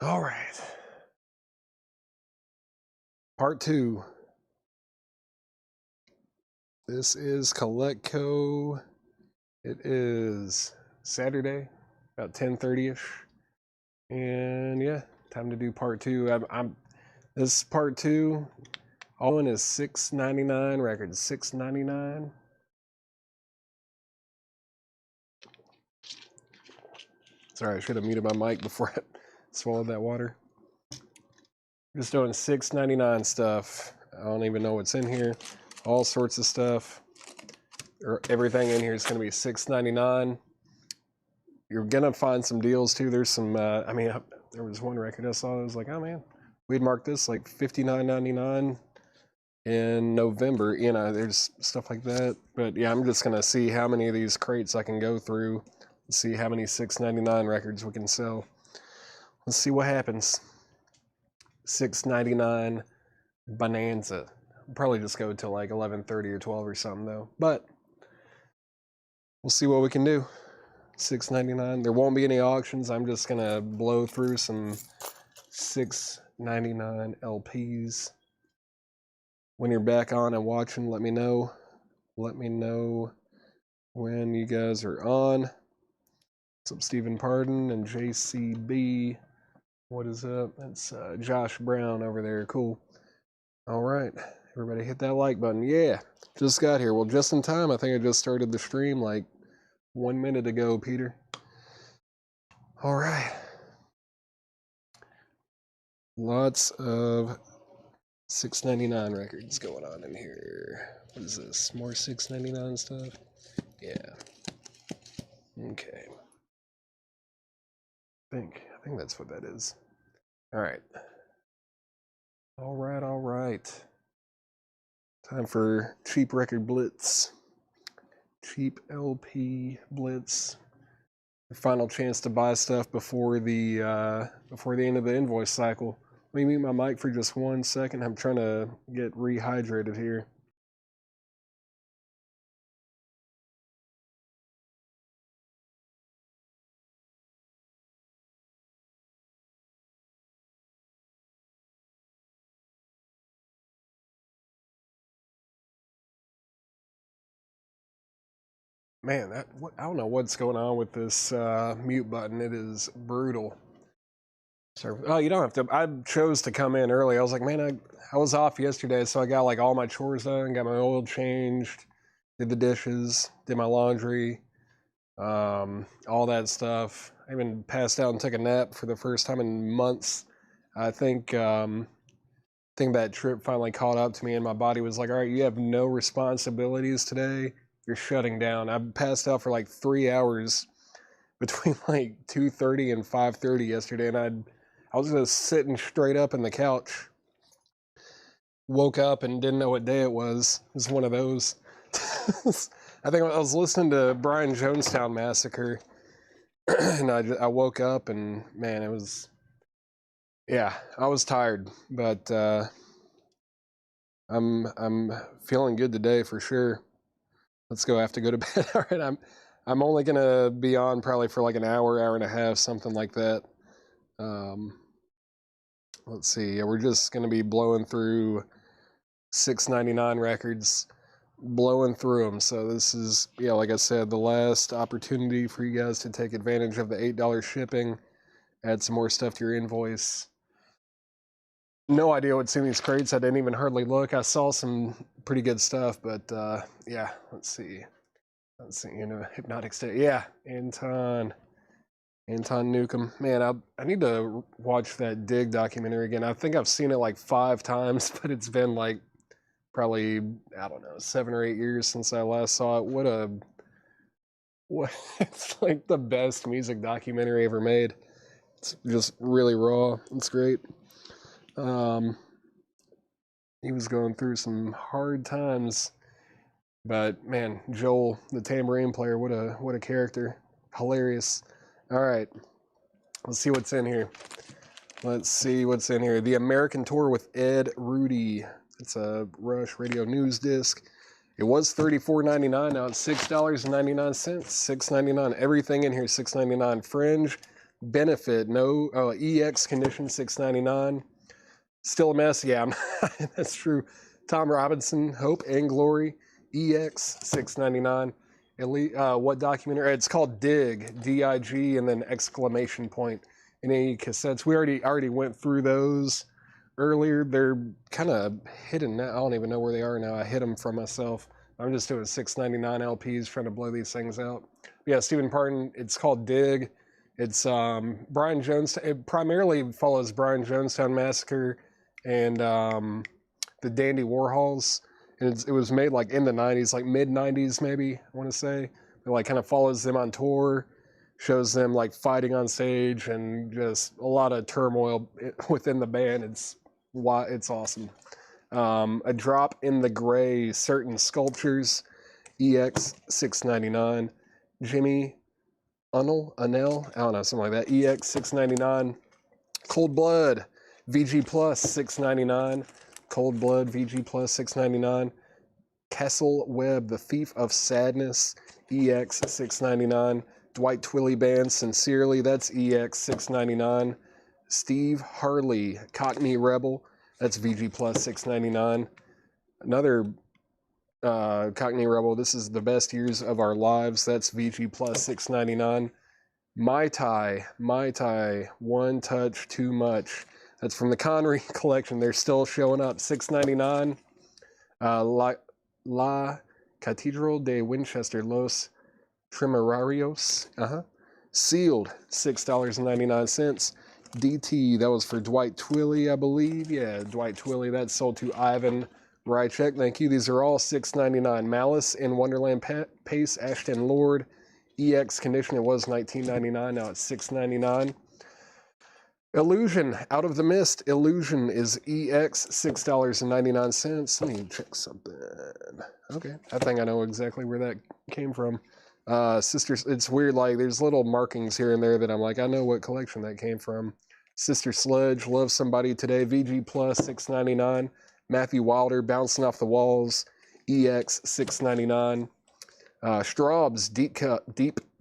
All right. Part 2. This is Coletco. It is Saturday, about 10:30ish. And yeah, time to do part 2. This is part 2. All in is $6.99 records. $6.99. Sorry, I should have muted my mic before I swallowed that water. Just doing $6.99 stuff. I don't even know what's in here. All sorts of stuff. Everything in here is going to be $6.99. You're going to find some deals too. There's some, there was one record I saw that was like, oh man, we'd marked this like $59.99 in November. You know, there's stuff like that. But yeah, I'm just going to see how many of these crates I can go through. See how many $6.99 records we can sell. Let's see what happens. $6.99 Bonanza. I'll probably just go till like 11:30 or 12 or something though. But we'll see what we can do. $6.99. There won't be any auctions. I'm just gonna blow through some $6.99 LPs. When you're back on and watching, let me know. Let me know when you guys are on. What's up, Stephen Pardon and JCB? What is up? That's Josh Brown over there. Cool. All right. Everybody hit that like button. Yeah. Just got here. Well, just in time. I think I just started the stream like 1 minute ago, Peter. All right. Lots of $6.99 records going on in here. What is this? More $6.99 stuff? Yeah. Okay. I think that's what that is. All right. All right. Time for Cheap Record Blitz. Cheap LP Blitz. Your final chance to buy stuff before the end of the invoice cycle. Let me mute my mic for just 1 second. I'm trying to get rehydrated here. Man, I don't know what's going on with this mute button. It is brutal. Oh, you don't have to. I chose to come in early. I was like, man, I was off yesterday, so I got like all my chores done, got my oil changed, did the dishes, did my laundry, all that stuff. I even passed out and took a nap for the first time in months. I think that trip finally caught up to me, and my body was like, all right, you have no responsibilities today. You're shutting down. I passed out for like 3 hours between like 2:30 and 5:30 yesterday, and I was just sitting straight up in the couch. Woke up and didn't know what day it was. It was one of those. I think I was listening to Brian Jonestown Massacre, and I woke up and man, it was, yeah, I was tired, but I'm feeling good today for sure. Let's go. I have to go to bed. All right, I'm only gonna be on probably for like an hour and a half, something like that. Let's see. Yeah, we're just gonna be blowing through $6.99 records, blowing through them. So this is, yeah, like I said, the last opportunity for you guys to take advantage of the $8 shipping. Add some more stuff to your invoice. No idea what's in these crates. I didn't even hardly look. I saw some pretty good stuff, but yeah, let's see. You know, Hypnotic State. Yeah, Anton Newcomb. Man, I need to watch that Dig documentary again. I think I've seen it like 5 times, but it's been like probably, I don't know, 7 or 8 years since I last saw it. It's like the best music documentary ever made. It's just really raw. It's great. He was going through some hard times, but man, Joel, the tambourine player, what a character. Hilarious. All right, let's see what's in here. The American Tour with Ed Rudy. It's a Rush Radio News disc. It was $34.99. Now it's $6.99. $6.99. Everything in here is $6.99. Fringe, Benefit, no, EX condition, $6.99. Still a mess, yeah, that's true. Tom Robinson, Hope and Glory, EX, $6.99. Elite, what documentary? It's called Dig, D-I-G, and then exclamation point. Any cassettes? We already went through those earlier. They're kind of hidden now. I don't even know where they are now. I hid them from myself. I'm just doing $6.99 LPs, trying to blow these things out. Yeah, Stephen Parton. It's called Dig. It's Brian Jones. It primarily follows Brian Jonestown Massacre and the Dandy Warhols. And it was made like in the 90s, like mid 90s maybe, I want to say. It like kind of follows them on tour, shows them like fighting on stage, and just a lot of turmoil within the band. It's awesome. A Drop in the Gray, Certain Sculptures, EX, $6.99. Jimmy Unnell, I don't know, something like that. EX, $6.99. Cold Blood, VG Plus, $6.99. Cold Blood, VG Plus, $6.99. Kessel Webb, The Thief of Sadness, EX, $6.99. Dwight Twilley Band, Sincerely, that's EX, $6.99. Steve Harley, Cockney Rebel, that's VG Plus, $6.99. Another Cockney Rebel, This Is the Best Years of Our Lives, that's VG Plus, $6.99. Mai Tai, One Touch Too Much, that's from the Connery collection. They're still showing up, $6.99. La Catedral de Winchester, Los Tremerarios, Sealed, $6.99. DT, that was for Dwight Twilley, I believe. Yeah, Dwight Twilley, that's sold to Ivan Rychek. Thank you. These are all $6.99. Malice in Wonderland Pace, Ashton Lord, EX condition. It was $19.99. Now it's $6.99. Illusion, Out of the Mist. Illusion is EX, $6.99. Let me check something. Okay, I think I know exactly where that came from. Sisters, it's weird, like there's little markings here and there that I'm like, I know what collection that came from. Sister Sledge, Love Somebody Today, VG Plus, $6.99. Matthew Wilder, Bouncing Off the Walls, EX, $6.99. Straubs, Deep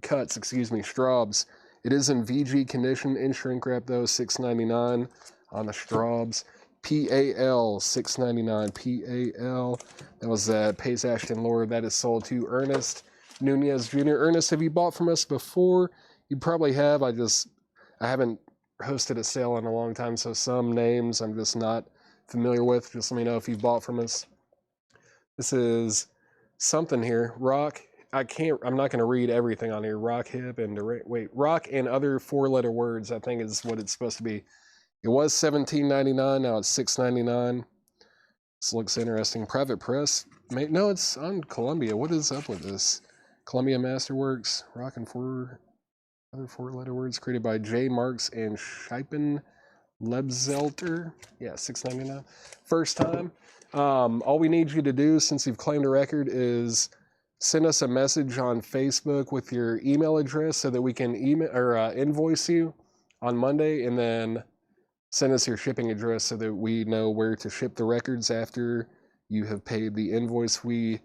Cuts, Straubs. It is in VG condition, in shrink wrap though, $6.99 on the Straubs. PAL, $6.99. PAL, that was Pace Ashton Lord. That is sold to Ernest Nunez Jr. Ernest, have you bought from us before? You probably have. I haven't hosted a sale in a long time, so some names I'm just not familiar with. Just let me know if you've bought from us. This is something here. Rock. I'm not going to read everything on here. Rock Hip and Rock and Other 4-letter words, I think is what it's supposed to be. It was $17.99. Now it's $6.99. This looks interesting. Private Press. No, it's on Columbia. What is up with this? Columbia Masterworks. Rock and Other 4-letter words, created by J. Marks and Scheipen Lebzelter. Yeah, $6.99. First time. All we need you to do, since you've claimed a record, is send us a message on Facebook with your email address so that we can email or invoice you on Monday, and then send us your shipping address so that we know where to ship the records after you have paid the invoice. We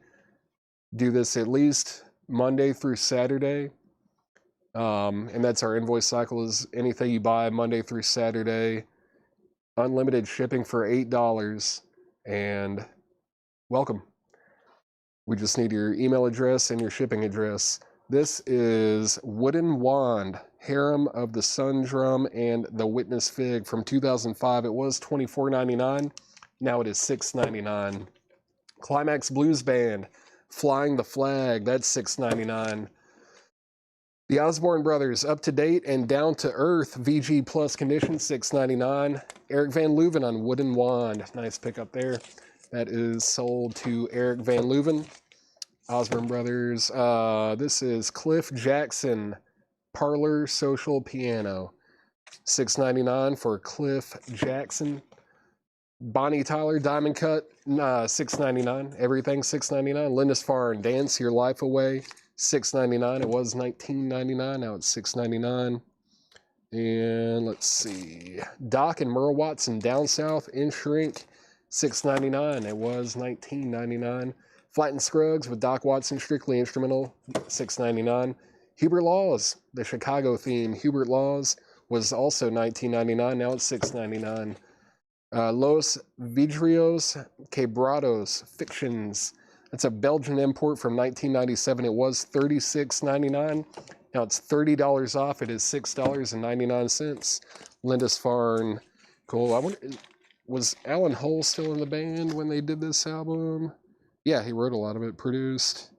do this at least Monday through Saturday, and that's our invoice cycle, is anything you buy Monday through Saturday, unlimited shipping for $8, and welcome. We just need your email address and your shipping address. This is Wooden Wand, Harem of the Sun Drum and the Witness Fig from 2005. It was $24.99. Now it is $6.99. Climax Blues Band, Flying the Flag. That's $6.99. The Osborne Brothers, Up to Date and Down to Earth, VG Plus condition, $6.99. Eric Van Leuven on Wooden Wand. Nice pickup there. That is sold to Eric Van Leuven. Osborne Brothers. This is Cliff Jackson, Parlor Social Piano. $6.99 for Cliff Jackson. Bonnie Tyler, Diamond Cut, $6.99. Everything $6.99. Lindisfarne, Dance Your Life Away, $6.99. It was $19.99. Now it's $6.99. And let's see. Doc and Merle Watson, Down South in Shrink, $6.99. It was $19.99. Flat and Scruggs with Doc Watson, Strictly Instrumental, $6.99. Hubert Laws, the Chicago theme, Hubert Laws, was also $19.99. Now it's $6.99. Los Vidrios Quebrados Fictions. That's a Belgian import from 1997. It was $36.99. Now it's $30 off. It is $6.99. Lindisfarne. Cool. I wonder, was Alan Hull still in the band when they did this album? Yeah, he wrote a lot of it. Produced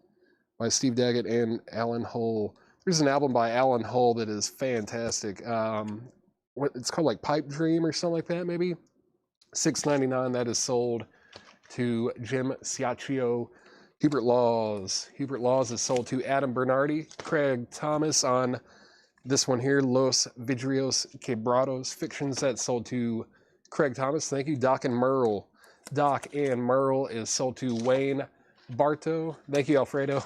by Steve Daggett and Alan Hull. There's an album by Alan Hull that is fantastic. It's called like Pipe Dream or something like that, maybe. $6.99. That is sold to Jim Ciaccio. Hubert Laws. Hubert Laws is sold to Adam Bernardi. Craig Thomas on this one here, Los Vidrios Quebrados Fictions. That's sold to Craig Thomas. Thank you. Doc and Merle. Doc and Merle is sold to Wayne Bartow. Thank you, Alfredo.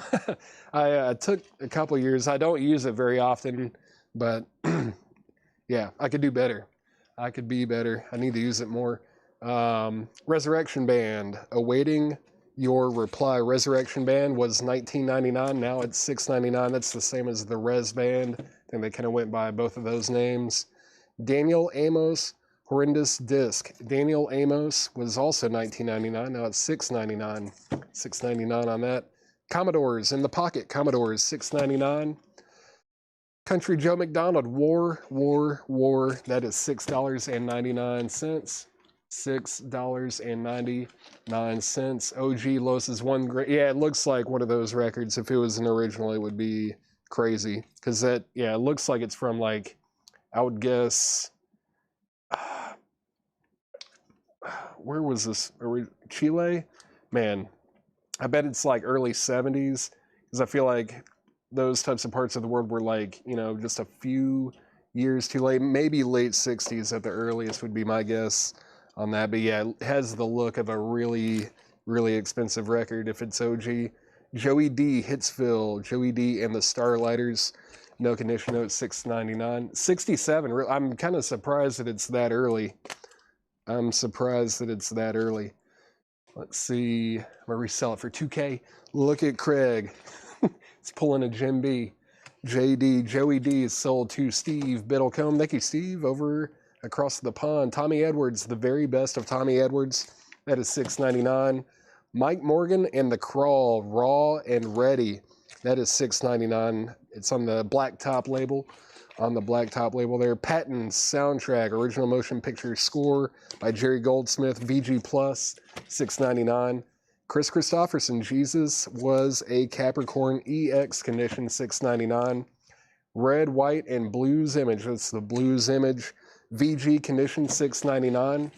I took a couple years. I don't use it very often, but yeah, I could do better. I could be better. I need to use it more. Resurrection Band, awaiting your reply. Resurrection Band was $19.99. Now it's $6.99. That's the same as the Res Band. I think they kind of went by both of those names. Daniel Amos, Horrendous Disc. Daniel Amos was also $19.99. Now it's $6.99. $6.99 on that. Commodores in the Pocket. Commodores $6.99. Country Joe McDonald, War. That is $6.99. $6.99. OG Los is one great. Yeah, it looks like one of those records. If it was an original, it would be crazy. Because that, yeah, it looks like it's from like, I would guess, where was this? Chile? Man, I bet it's like early 70s. Because I feel like those types of parts of the world were like, you know, just a few years too late. Maybe late 60s at the earliest would be my guess on that. But yeah, it has the look of a really, really expensive record if it's OG. Joey D, Hitsville. Joey D and the Starlighters. No condition note, $6.99. 67. I'm kind of surprised that it's that early. Let's see. I'm going to resell it for $2K. Look at Craig. It's pulling a Jim B. JD, Joey D is sold to Steve Biddlecombe. Thank you, Steve, over across the pond. Tommy Edwards, the very best of Tommy Edwards. That is $6.99. Mike Morgan and the Crawl, Raw and Ready. That is $6.99. It's on the Blacktop label. On the Blacktop label there. Patton's soundtrack, original motion picture score by Jerry Goldsmith, VG Plus, $6.99. Chris Christopherson, Jesus Was a Capricorn EX condition, $6.99. Red, White, and Blues Image. That's the Blues Image. VG condition, $6.99.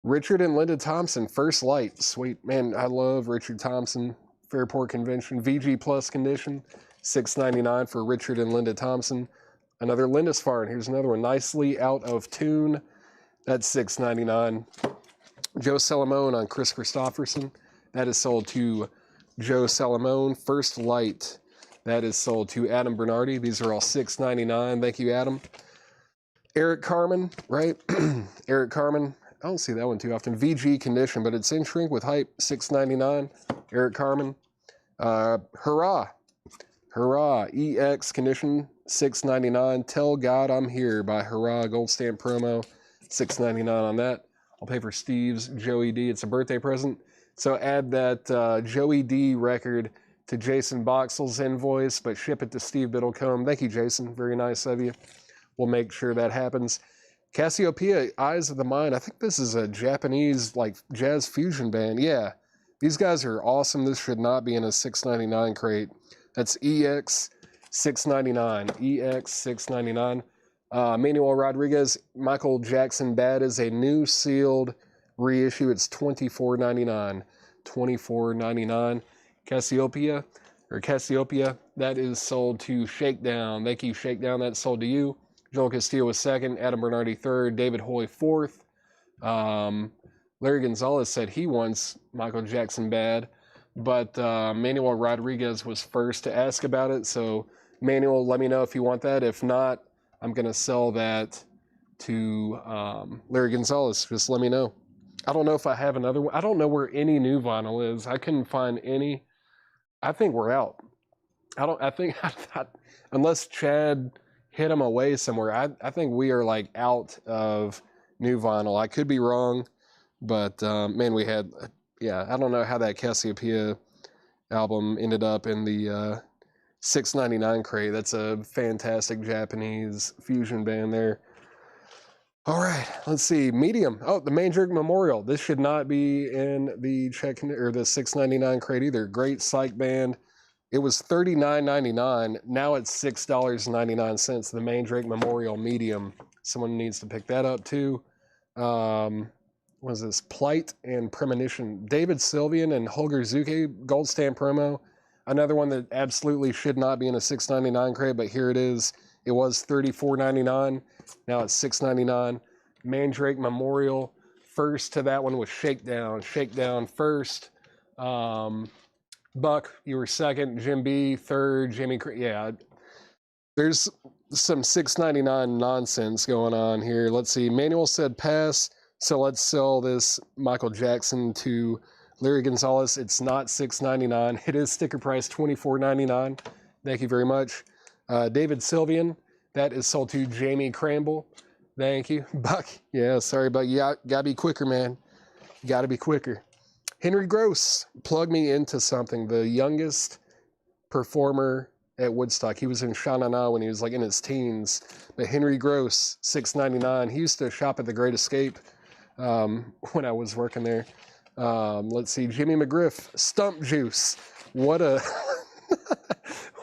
Richard and Linda Thompson, First Light. Sweet. Man, I love Richard Thompson. Fairport Convention. VG Plus condition, $6.99 for Richard and Linda Thompson. Another Lindisfarne. Here's another one. Nicely Out of Tune. That's $6.99. Joe Salamone on Chris Christopherson. That is sold to Joe Salamone. First Light. That is sold to Adam Bernardi. These are all $6.99. Thank you, Adam. Eric Carmen, right? Eric Carmen. I don't see that one too often. VG condition, but it's in shrink with hype. $6.99. Eric Carmen. Hurrah. EX condition. $6.99. Tell God I'm Here by Hurrah. Gold stamp promo. $6.99 on that. I'll pay for Steve's Joey D. It's a birthday present. So add that Joey D record to Jason Boxall's invoice, but ship it to Steve Biddlecombe. Thank you, Jason. Very nice of you. We'll make sure that happens. Cassiopeia, Eyes of the Mind. I think this is a Japanese like jazz fusion band. Yeah, these guys are awesome. This should not be in a $6.99 crate. That's EX $6.99. EX $6.99. Manuel Rodriguez, Michael Jackson Bad is a new sealed reissue. It's $24.99. $24.99. Cassiopeia, that is sold to Shakedown. Thank you, Shakedown. That's sold to you. Joel Castillo was second. Adam Bernardi third. David Hoy fourth. Larry Gonzalez said he wants Michael Jackson Bad, but Manuel Rodriguez was first to ask about it. So Manuel, let me know if you want that. If not, I'm going to sell that to Larry Gonzalez. Just let me know. I don't know if I have another one. I don't know where any new vinyl is. I couldn't find any. I think we're out. I think unless Chad hid them away somewhere. I think we are like out of new vinyl. I could be wrong, but man, we had, yeah, I don't know how that Cassiopeia album ended up in the $6.99 crate. That's a fantastic Japanese fusion band there. All right, let's see. Medium. Oh, the Mandrake Memorial. This should not be in the check or the $6.99 crate either. Great psych band. It was $39.99. Now it's $6.99. The Mandrake Memorial Medium. Someone needs to pick that up too. What is this? Plight and Premonition. David Sylvian and Holger Zuke Gold Stamp promo. Another one that absolutely should not be in a $6.99 crate, but here it is. It was $34.99. Now it's $6.99. Mandrake Memorial. First to that one was Shakedown. Shakedown first. Buck, you were second. Jim B, third. Jimmy, yeah. There's some $6.99 nonsense going on here. Let's see. Manuel said pass. So let's sell this Michael Jackson to Larry Gonzalez. It's not $6.99. It is sticker price $24.99. Thank you very much. David Sylvian. That is sold to Jamie Cramble. Thank you. Buck. Yeah, sorry, Buck. You gotta be quicker, man. You gotta be quicker. Henry Gross. Plug me into something. The youngest performer at Woodstock. He was in Sha Na Na when he was like in his teens. But Henry Gross, $6.99. He used to shop at the Great Escape when I was working there. Let's see. Jimmy McGriff. Stump Juice. What a...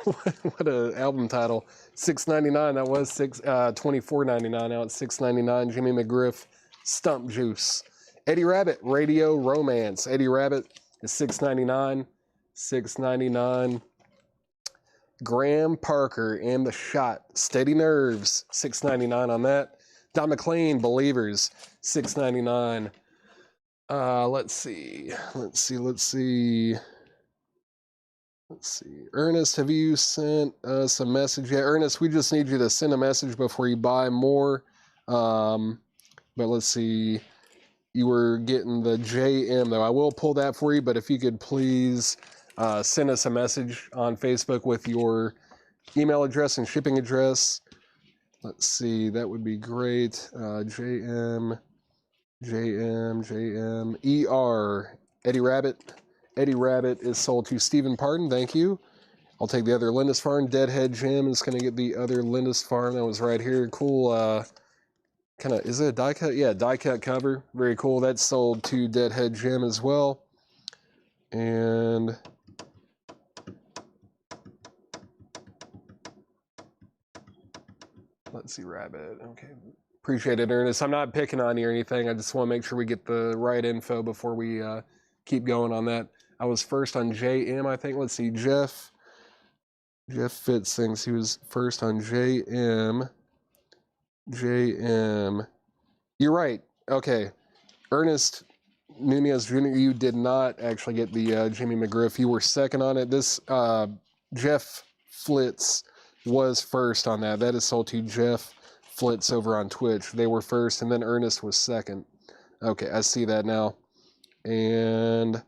what a album title. $6.99. That was $24.99. Now it's $6.99. Jimmy McGriff, Stump Juice. Eddie Rabbit, Radio Romance. Eddie Rabbit is $6.99. $6.99. Graham Parker and The Shot, Steady Nerves, $6.99 on that. Don McLean, Believers, $6.99. Let's see. Ernest, have you sent us a message yet? Ernest, we just need you to send a message before you buy more. But let's see. You were getting the JM, though. I will pull that for you, but if you could please send us a message on Facebook with your email address and shipping address. Let's see. That would be great. JM, ER, Eddie Rabbit. Eddie Rabbit is sold to Stephen Pardon. Thank you. I'll take the other Lindisfarne. Deadhead Jim is going to get the other Lindisfarne that was right here. Cool. Kind of, is it a die cut? Yeah, die cut cover. Very cool. That's sold to Deadhead Jim as well. And let's see, Rabbit. Okay. Appreciate it, Ernest. I'm not picking on you or anything. I just want to make sure we get the right info before we keep going on that. I was first on JM, I think. Let's see, Jeff Fitz thinks he was first on JM. You're right. Okay. Ernest Nunez Jr., you did not actually get the Jimmy McGriff. You were second on it. This Jeff Flitz was first on that. That is sold to Jeff Flitz over on Twitch. They were first, and then Ernest was second. Okay, I see that now. And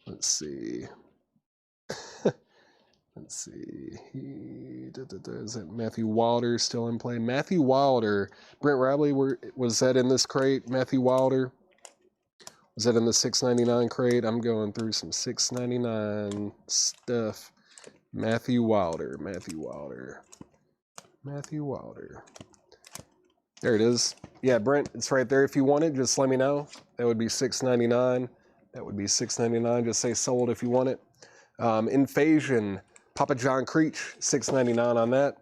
let's see. Let's see. Is it Matthew Wilder still in play? Matthew Wilder. Brent Rabley, was that in this crate? Matthew Wilder. Was that in the $6.99 crate? I'm going through some $6.99 stuff. Matthew Wilder. There it is. Yeah, Brent, it's right there. If you want it, just let me know. That would be $6.99. Just say sold if you want it. Invasion. Papa John Creech, $6.99 on that.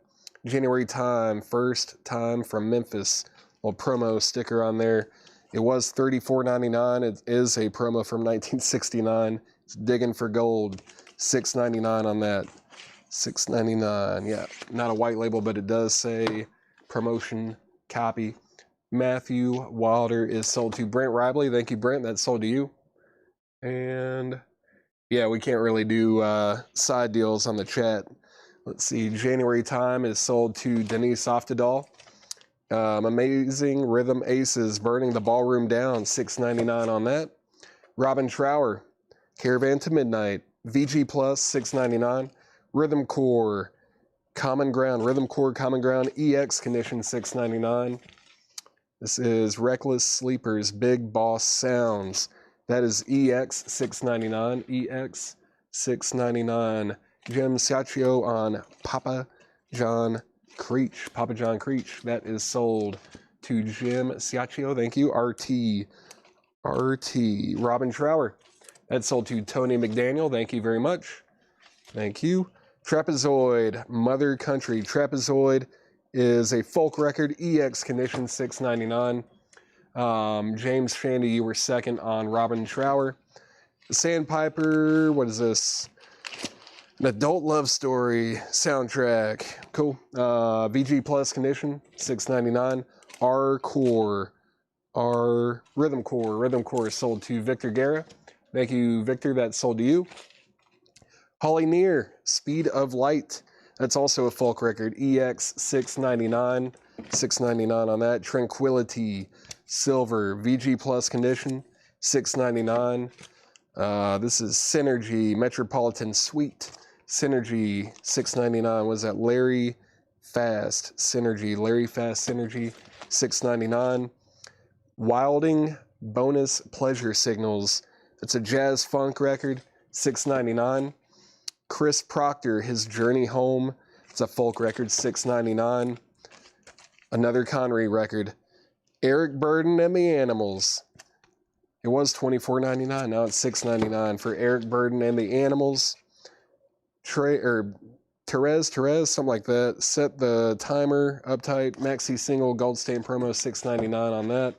January Time, First Time from Memphis. Little promo sticker on there. It was $34.99. It is a promo from 1969. It's Digging for Gold, $6.99 on that. $6.99. Yeah, not a white label, but it does say promotion copy. Matthew Wilder is sold to Brent Ribley. Thank you, Brent. That's sold to you. And yeah, we can't really do side deals on the chat. Let's see. January Time is sold to Denise Oftedal. Amazing Rhythm Aces, Burning the Ballroom Down, $6.99 on that. Robin Trower, Caravan to Midnight. VG Plus, $6.99. Rhythm Core, Common Ground, Rhythm Core Common Ground EX Condition $6.99. This is Reckless Sleepers, Big Boss Sounds. That is EX $6.99. EX $6.99. Jim Siaccio on Papa John Creech. Papa John Creech. That is sold to Jim Siaccio. Thank you. RT. Robin Trower. That's sold to Tony McDaniel. Thank you very much. Thank you. Trapezoid, Mother Country. Trapezoid is a folk record, EX Condition $6.99. James Shandy, you were second on Robin Trower. Sandpiper, what is this? An adult love story soundtrack. Cool. VG Plus Condition $6.99. Rhythm Core is sold to Victor Guerra. Thank you, Victor. That's sold to you. Holly Near, Speed of Light. That's also a folk record. EX $6.99. $6.99 on that. Tranquility, Silver, VG Plus Condition $6.99. This is Synergy, Metropolitan Suite. Synergy $6.99. Was that Larry Fast Synergy? Larry Fast Synergy $6.99. Wilding, Bonus Pleasure Signals. It's a jazz funk record, $6.99. Chris Proctor, His Journey Home. It's a folk record, $6.99. Another Connery record, Eric Burden and the Animals. It was $24.99. Now it's $6.99 for Eric Burden and the Animals. Therese, something like that. Set the Timer, Uptight, Maxi Single, Gold Stain Promo, $6.99 on that.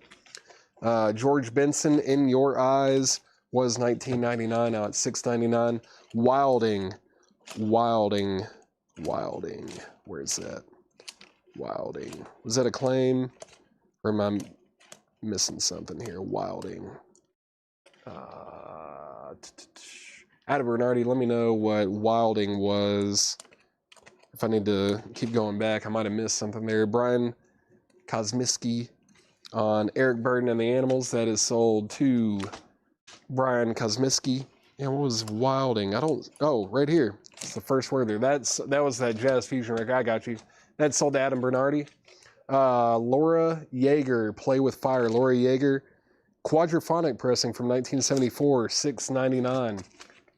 George Benson, In Your Eyes, was $19.99. Now it's $6.99. Wilding. Where's that? Wilding. Was that Acclaim? Or am I missing something here? Wilding. Adam Bernardi, let me know what Wilding was. If I need to keep going back, I might have missed something there. Brian Kosmiski on Eric Burden and the Animals. That is sold to Brian Kosmiski. And what was Wilding? Right here. It's the first word there. That was that jazz fusion record. I got you. That's sold to Adam Bernardi. Laura Yeager, Play with Fire. Laura Yeager, quadraphonic pressing from 1974, $6.99.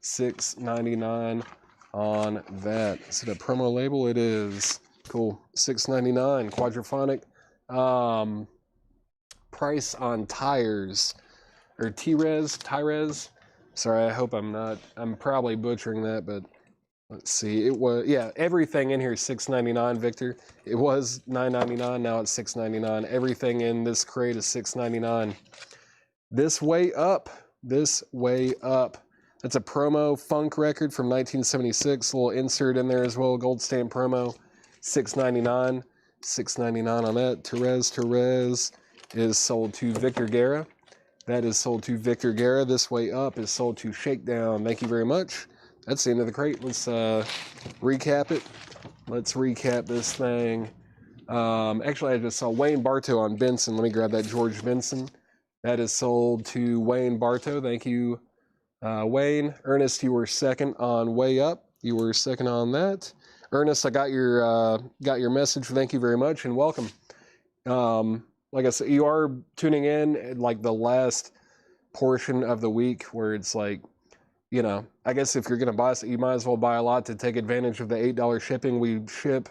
$6.99 on that. Is it a promo label? It is. Cool. $6.99 quadraphonic. Price on tires or Tires. Sorry, I hope I'm probably butchering that, but let's see. It was, everything in here is $6.99, Victor. It was $9.99, now it's $6.99. Everything in this crate is $6.99. This Way Up. That's a promo funk record from 1976. A little insert in there as well. Gold stamp promo. $6.99. $6.99 on that. Therese is sold to Victor Guerra. That is sold to Victor Guerra. This Way Up is sold to Shakedown. Thank you very much. That's the end of the crate. Let's recap it. Let's recap this thing. Actually, I just saw Wayne Bartow on Benson. Let me grab that George Benson. That is sold to Wayne Bartow. Thank you, Wayne. Ernest, you were second on Way Up. You were second on that. Ernest, I got your message. Thank you very much and welcome. Like I said, you are tuning in at like the last portion of the week where it's like, you know, I guess if you're going to buy, you might as well buy a lot to take advantage of the $8 shipping. We ship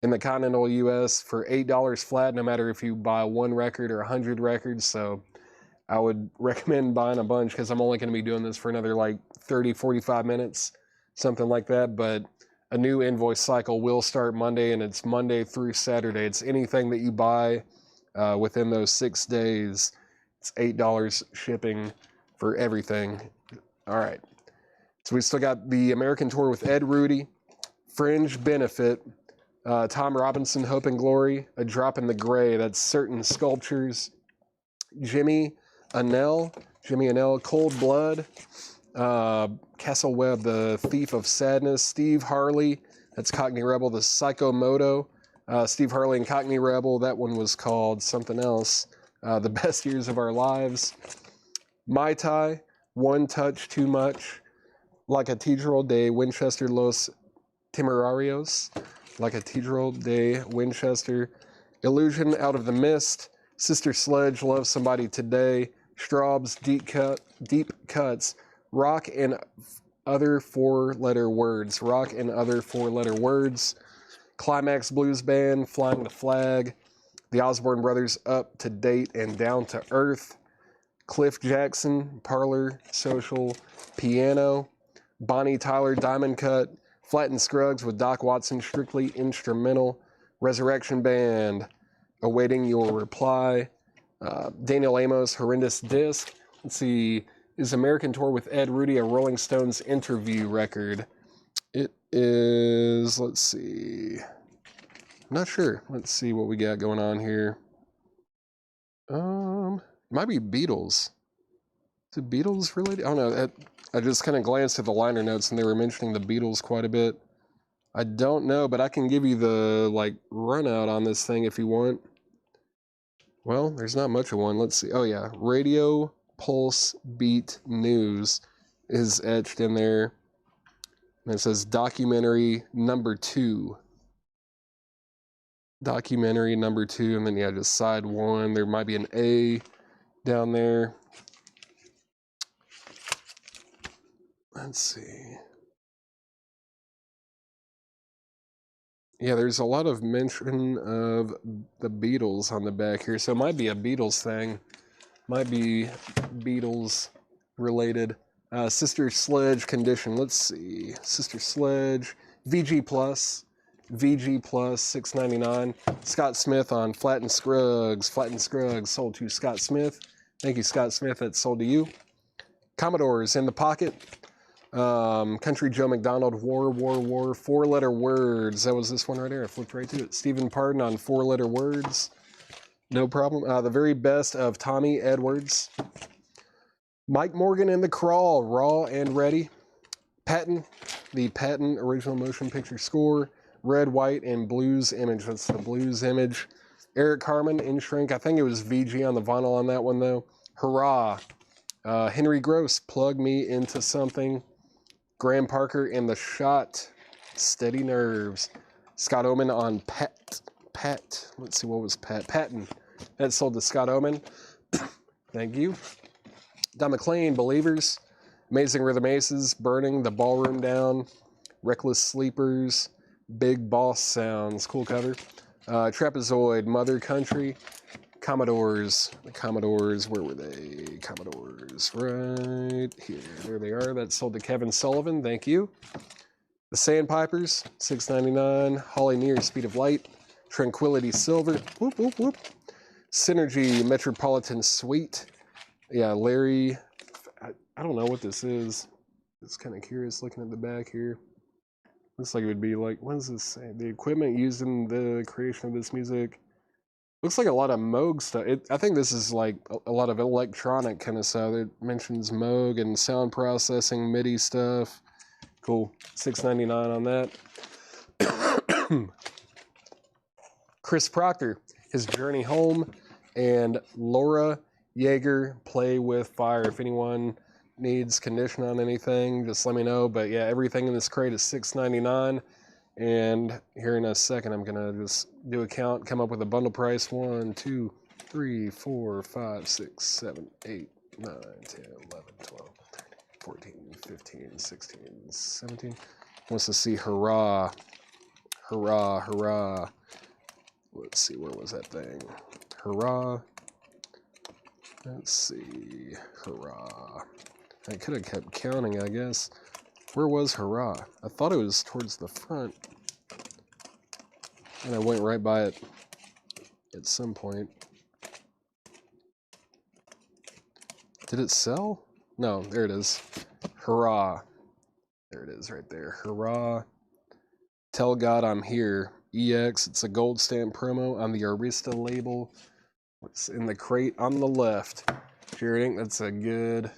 in the continental U.S. for $8 flat, no matter if you buy one record or 100 records. So I would recommend buying a bunch because I'm only going to be doing this for another like 30, 45 minutes, something like that. But a new invoice cycle will start Monday, and it's Monday through Saturday. It's anything that you buy within those 6 days. It's $8 shipping for everything. All right. So we still got the American Tour with Ed Rudy, Fringe Benefit, Tom Robinson, Hope and Glory, A Drop in the Gray. That's Certain Sculptures. Jimmy Annell, Cold Blood, Castle Webb, The Thief of Sadness, Steve Harley, that's Cockney Rebel, The Psychomoto, Steve Harley and Cockney Rebel, that one was called something else, The Best Years of Our Lives, Mai Tai, One Touch Too Much, La Cathedral de Winchester Los Temerarios, La Cathedral de Winchester, Illusion Out of the Mist, Sister Sledge, Love Somebody Today, Straub's Deep Cuts, Rock and Other Four-Letter Words, Rock and Other Four-Letter Words, Climax Blues Band, Flying the Flag, the Osborne Brothers, Up to Date and Down to Earth, Cliff Jackson, Parlor, Social, Piano, Bonnie Tyler, Diamond Cut, Flattened Scruggs with Doc Watson, Strictly Instrumental, Resurrection Band, Awaiting Your Reply, Daniel Amos, Horrendous Disc. Let's see, is American Tour with Ed Rudy a Rolling Stones interview record? It is, let's see, not sure. Let's see what we got going on here. Might be Beatles. Is it Beatles related? I don't know. I just kind of glanced at the liner notes and they were mentioning the Beatles quite a bit. I don't know, but I can give you the run out on this thing if you want. Well, there's not much of one. Let's see. Oh yeah, Radio Pulse Beat News is etched in there. And it says documentary number 2. Documentary number 2, and then yeah, just side 1. There might be an A down there. Let's see. Yeah, there's a lot of mention of the Beatles on the back here, so it might be a Beatles thing. Might be Beatles related. Sister Sledge Condition. Let's see. Sister Sledge. VG Plus, $6.99. Scott Smith on Flattened Scruggs. Flattened Scruggs sold to Scott Smith. Thank you, Scott Smith. That's sold to you. Commodores in the Pocket. Country Joe McDonald. War. 4-letter words. That was this one right there. I flipped right to it. Stephen Pardon on 4-letter words. No problem. The very best of Tommy Edwards. Mike Morgan in the Crawl, Raw and Ready. Patton, the Patton original motion picture score. Red, White, and Blues Image. That's the Blues Image. Eric Carmen in Shrink. I think it was VG on the vinyl on that one, though. Hurrah. Henry Gross, Plug Me Into Something. Graham Parker in The Shot. Steady Nerves. Scott Oman on Pat. Let's see, what was Pat? Patton. That sold to Scott Oman. Thank you. Don McLean, Believers. Amazing Rhythm Aces, Burning the Ballroom Down. Reckless Sleepers. Big Boss Sounds. Cool cover. Trapezoid, Mother Country. Commodores. The Commodores, where were they? Commodores, right here. There they are. That's sold to Kevin Sullivan. Thank you. The Sandpipers, $6.99. Holly Near, Speed of Light. Tranquility Silver. Whoop, whoop, whoop. Synergy Metropolitan Suite. Yeah, Larry. I don't know what this is. Just kind of curious looking at the back here. Looks like it would be like, what does this say? The equipment used in the creation of this music. Looks like a lot of Moog stuff. I think this is like a lot of electronic kind of stuff. It mentions Moog and sound processing, MIDI stuff. Cool. $6.99 on that. Chris Proctor, His Journey Home, and Laura Yeager, Play with Fire. If anyone needs condition on anything, just let me know. But yeah, everything in this crate is $6.99. And here in a second, I'm going to just do a count, come up with a bundle price. 1, 2, 3, 4, 5, 6, 7, 8, 9, 10, 11, 12, 14, 15, 16, 17. Wants to see Hurrah. Hurrah, hurrah. Let's see, where was that thing? Hurrah. Let's see. Hurrah. I could have kept counting, I guess. Where was Hurrah? I thought it was towards the front. And I went right by it at some point. Did it sell? No, there it is. Hurrah. There it is right there. Hurrah. Tell God I'm Here. EX. It's a gold stamp promo on the Arista label. What's in the crate on the left? Jared, that's a good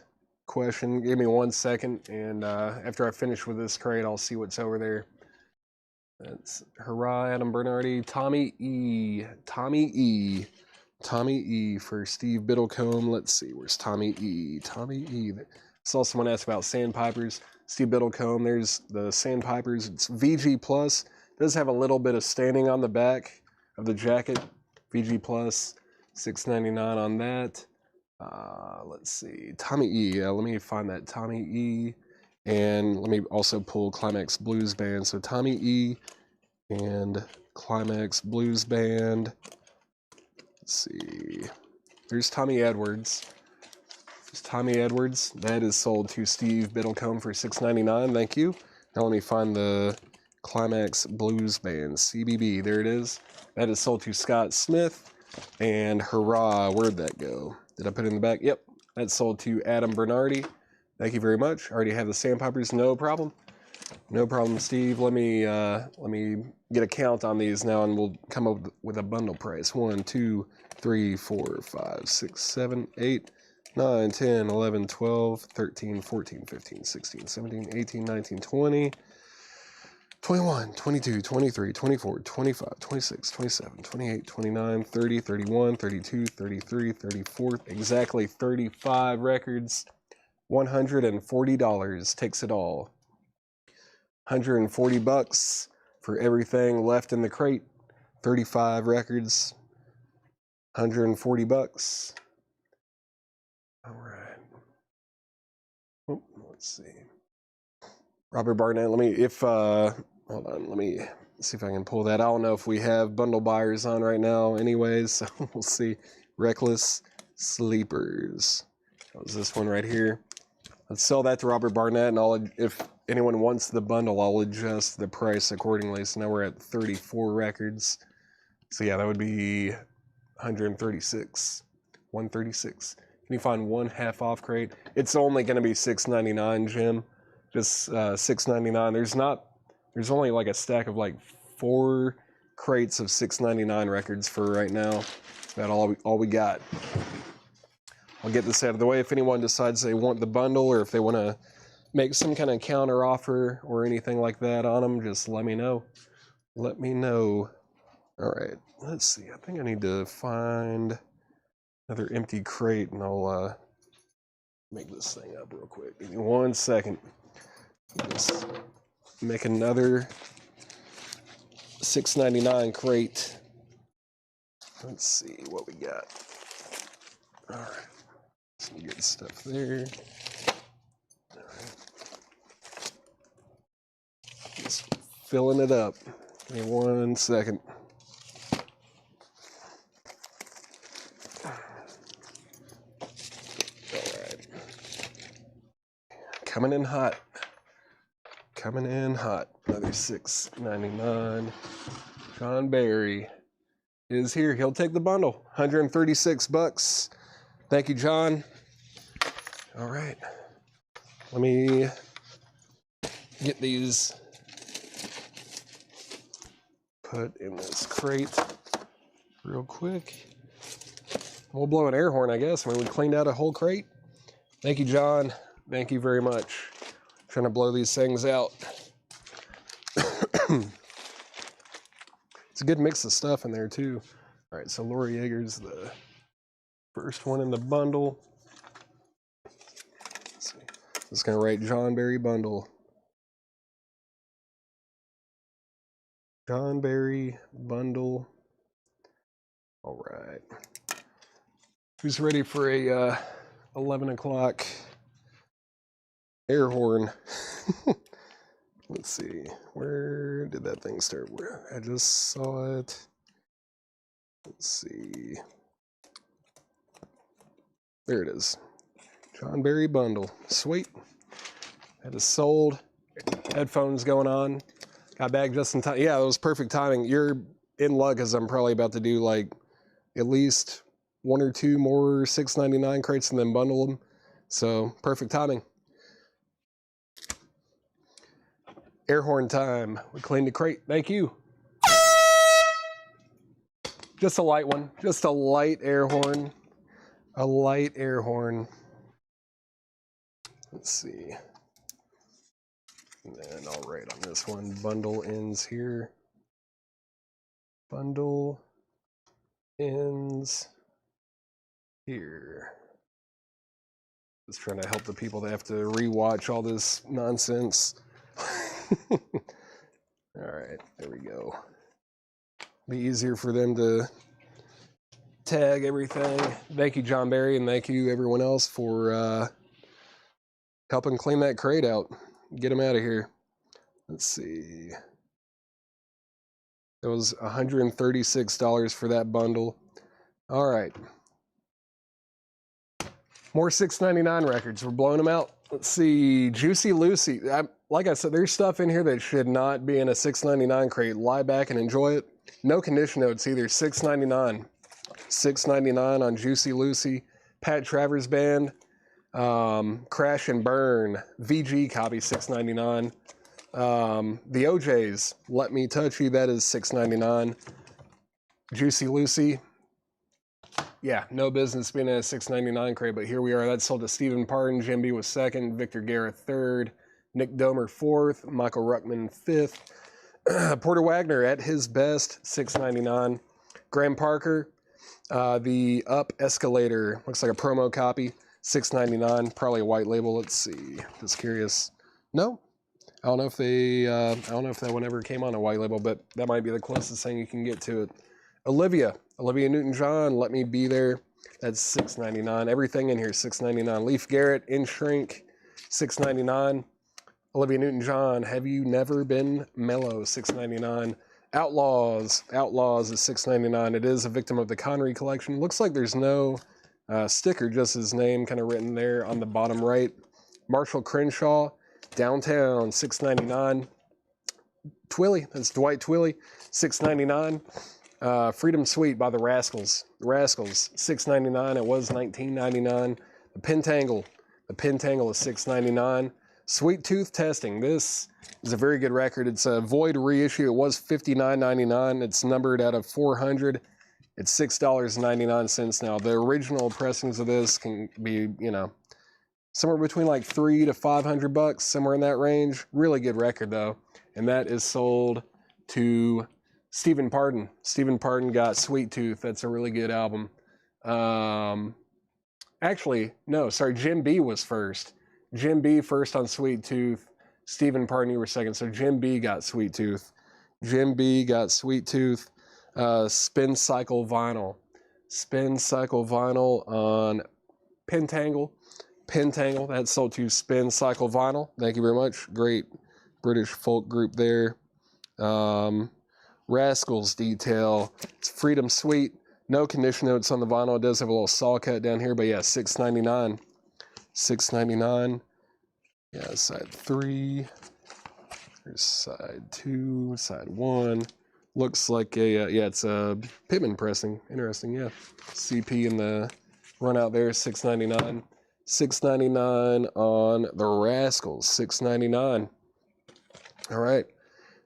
question. Give me 1 second, and after I finish with this crate, I'll see what's over there. That's Hurrah, Adam Bernardi. Tommy E. Tommy E for Steve Biddlecombe. Let's see, where's Tommy E? Tommy E. Saw someone ask about Sandpipers. Steve Biddlecombe. There's the Sandpipers. It's VG Plus. It does have a little bit of staining on the back of the jacket. VG Plus, $6.99 on that. Let's see, Tommy E. Let me find that Tommy E. And let me also pull Climax Blues Band. So Tommy E. and Climax Blues Band. Let's see. There's Tommy Edwards. There's Tommy Edwards. That is sold to Steve Biddlecombe for $6.99. Thank you. Now let me find the Climax Blues Band, CBB. There it is. That is sold to Scott Smith. And hurrah, where'd that go? Did I put it in the back? Yep. That's sold to Adam Bernardi. Thank you very much. I already have the Sandpipers. No problem. No problem, Steve. Let me get a count on these now, and we'll come up with a bundle price. 1, 2, 3, 4, 5, 6, 7, 8, 9, 10, 11, 12, 13, 14, 15, 16, 17, 18, 19, 20, 21, 22, 23, 24, 25, 26, 27, 28, 29, 30, 31, 32, 33, 34, exactly 35 records. $140 takes it all. $140 for everything left in the crate. 35 records. $140. All right. Oh, let's see. Robert Barnett. Hold on. Let me see if I can pull that. I don't know if we have bundle buyers on right now, anyways. So we'll see. Reckless Sleepers. That was this one right here. Let's sell that to Robert Barnett, and if anyone wants the bundle, I'll adjust the price accordingly. So now we're at 34 records. So yeah, that would be 136. 136. Can you find one half off crate? It's only going to be $6.99, Jim. Just $6.99. There's only like a stack of like 4 crates of $6.99 records for right now. That's all we got. I'll get this out of the way. If anyone decides they want the bundle, or if they want to make some kind of counter offer or anything like that on them, just let me know. Let me know. All right, let's see. I think I need to find another empty crate, and I'll make this thing up real quick. Give me 1 second. Just make another $6.99 crate. Let's see what we got. All right. Some good stuff there. All right. Just filling it up. Give me 1 second. All right. Coming in hot. Coming in hot. Another $6.99. John Barry is here. He'll take the bundle. $136. Thank you, John. All right. Let me get these put in this crate real quick. We'll blow an air horn, I guess. I mean, we cleaned out a whole crate. Thank you, John. Thank you very much. Trying to blow these things out. It's a good mix of stuff in there, too. All right, so Laura Yeager's the first one in the bundle. Let's see. Just going to write John Barry bundle. John Barry bundle. All right. Who's ready for a 11 o'clock air horn? Let's see. Where did that thing start? I just saw it. Let's see. There it is. John Barry bundle. Sweet. That is sold. Headphones going on. Got back just in time. Yeah, that was perfect timing. You're in luck, because I'm probably about to do like at least 1 or 2 more $6.99 crates and then bundle them. So perfect timing. Air horn time. We cleaned the crate. Thank you. Just a light one. Just a light air horn. A light air horn. Let's see. And then I'll write on this one. Bundle ends here. Bundle ends here. Just trying to help the people that have to rewatch all this nonsense. All right, there we go. Be easier for them to tag everything. Thank you, John Barry, and thank you everyone else for helping clean that crate out. Get them out of here. Let's see. It was $136 for that bundle. All right. More $6.99 records. We're blowing them out. Let's see. Juicy Lucy. Like I said, there's stuff in here that should not be in a $6.99 crate. Lie back and enjoy it. No condition notes either. $6.99. $6.99 on Juicy Lucy. Pat Travers Band. Crash and Burn. VG copy, $6.99. The OJs, Let Me Touch You, that is $6.99. Juicy Lucy. Yeah, no business being in a $6.99 crate, but here we are. That sold to Stephen Pardon. Jim B was second. Victor Garrett third. Nick Domer fourth. Michael Ruckman fifth. Porter Wagner at his best, $6.99. Graham Parker, the Up Escalator, looks like a promo copy, $6.99. Probably a white label. Let's see. Just curious. No, I don't know if they. I don't know if that one ever came on a white label, but that might be the closest thing you can get to it. Olivia Newton-John, Let Me Be There. That's $6.99. Everything in here $6.99. Leif Garrett, In Shrink, $6.99. Olivia Newton-John, Have You Never Been Mellow, $6.99. Outlaws is $6.99. It is a victim of the Connery collection. Looks like there's no sticker, just his name kind of written there on the bottom right. Marshall Crenshaw, Downtown, $6.99. Twilly, that's Dwight Twilly, $6.99. Freedom Suite by the Rascals, $6.99. It was $19.99. The Pentangle is $6.99. Sweet Tooth Testing, this is a very good record. It's a void reissue. It was $59.99. It's numbered out of 400. It's $6.99 now. The original pressings of this can be, somewhere between like $300 to $500, somewhere in that range. Really good record though, and that is sold to Stephen Pardon. Stephen Pardon got Sweet Tooth. That's a really good album. Actually, no, sorry, Jim B was first. Jim B first on Sweet Tooth. Stephen Pardon, you were second. So Jim B got Sweet Tooth. Spin Cycle Vinyl. Spin Cycle Vinyl on Pentangle. That's sold to Spin Cycle Vinyl. Thank you very much. Great British folk group there. Rascals Detail. It's Freedom Suite. No condition notes on the vinyl. It does have a little saw cut down here, but yeah, $6.99. $6.99. Yeah, side 3. There's side 2, side 1. Looks like a, it's a Pittman pressing. Interesting, yeah. CP in the run out there, $6.99. $6.99 on the Rascals, $6.99. All right.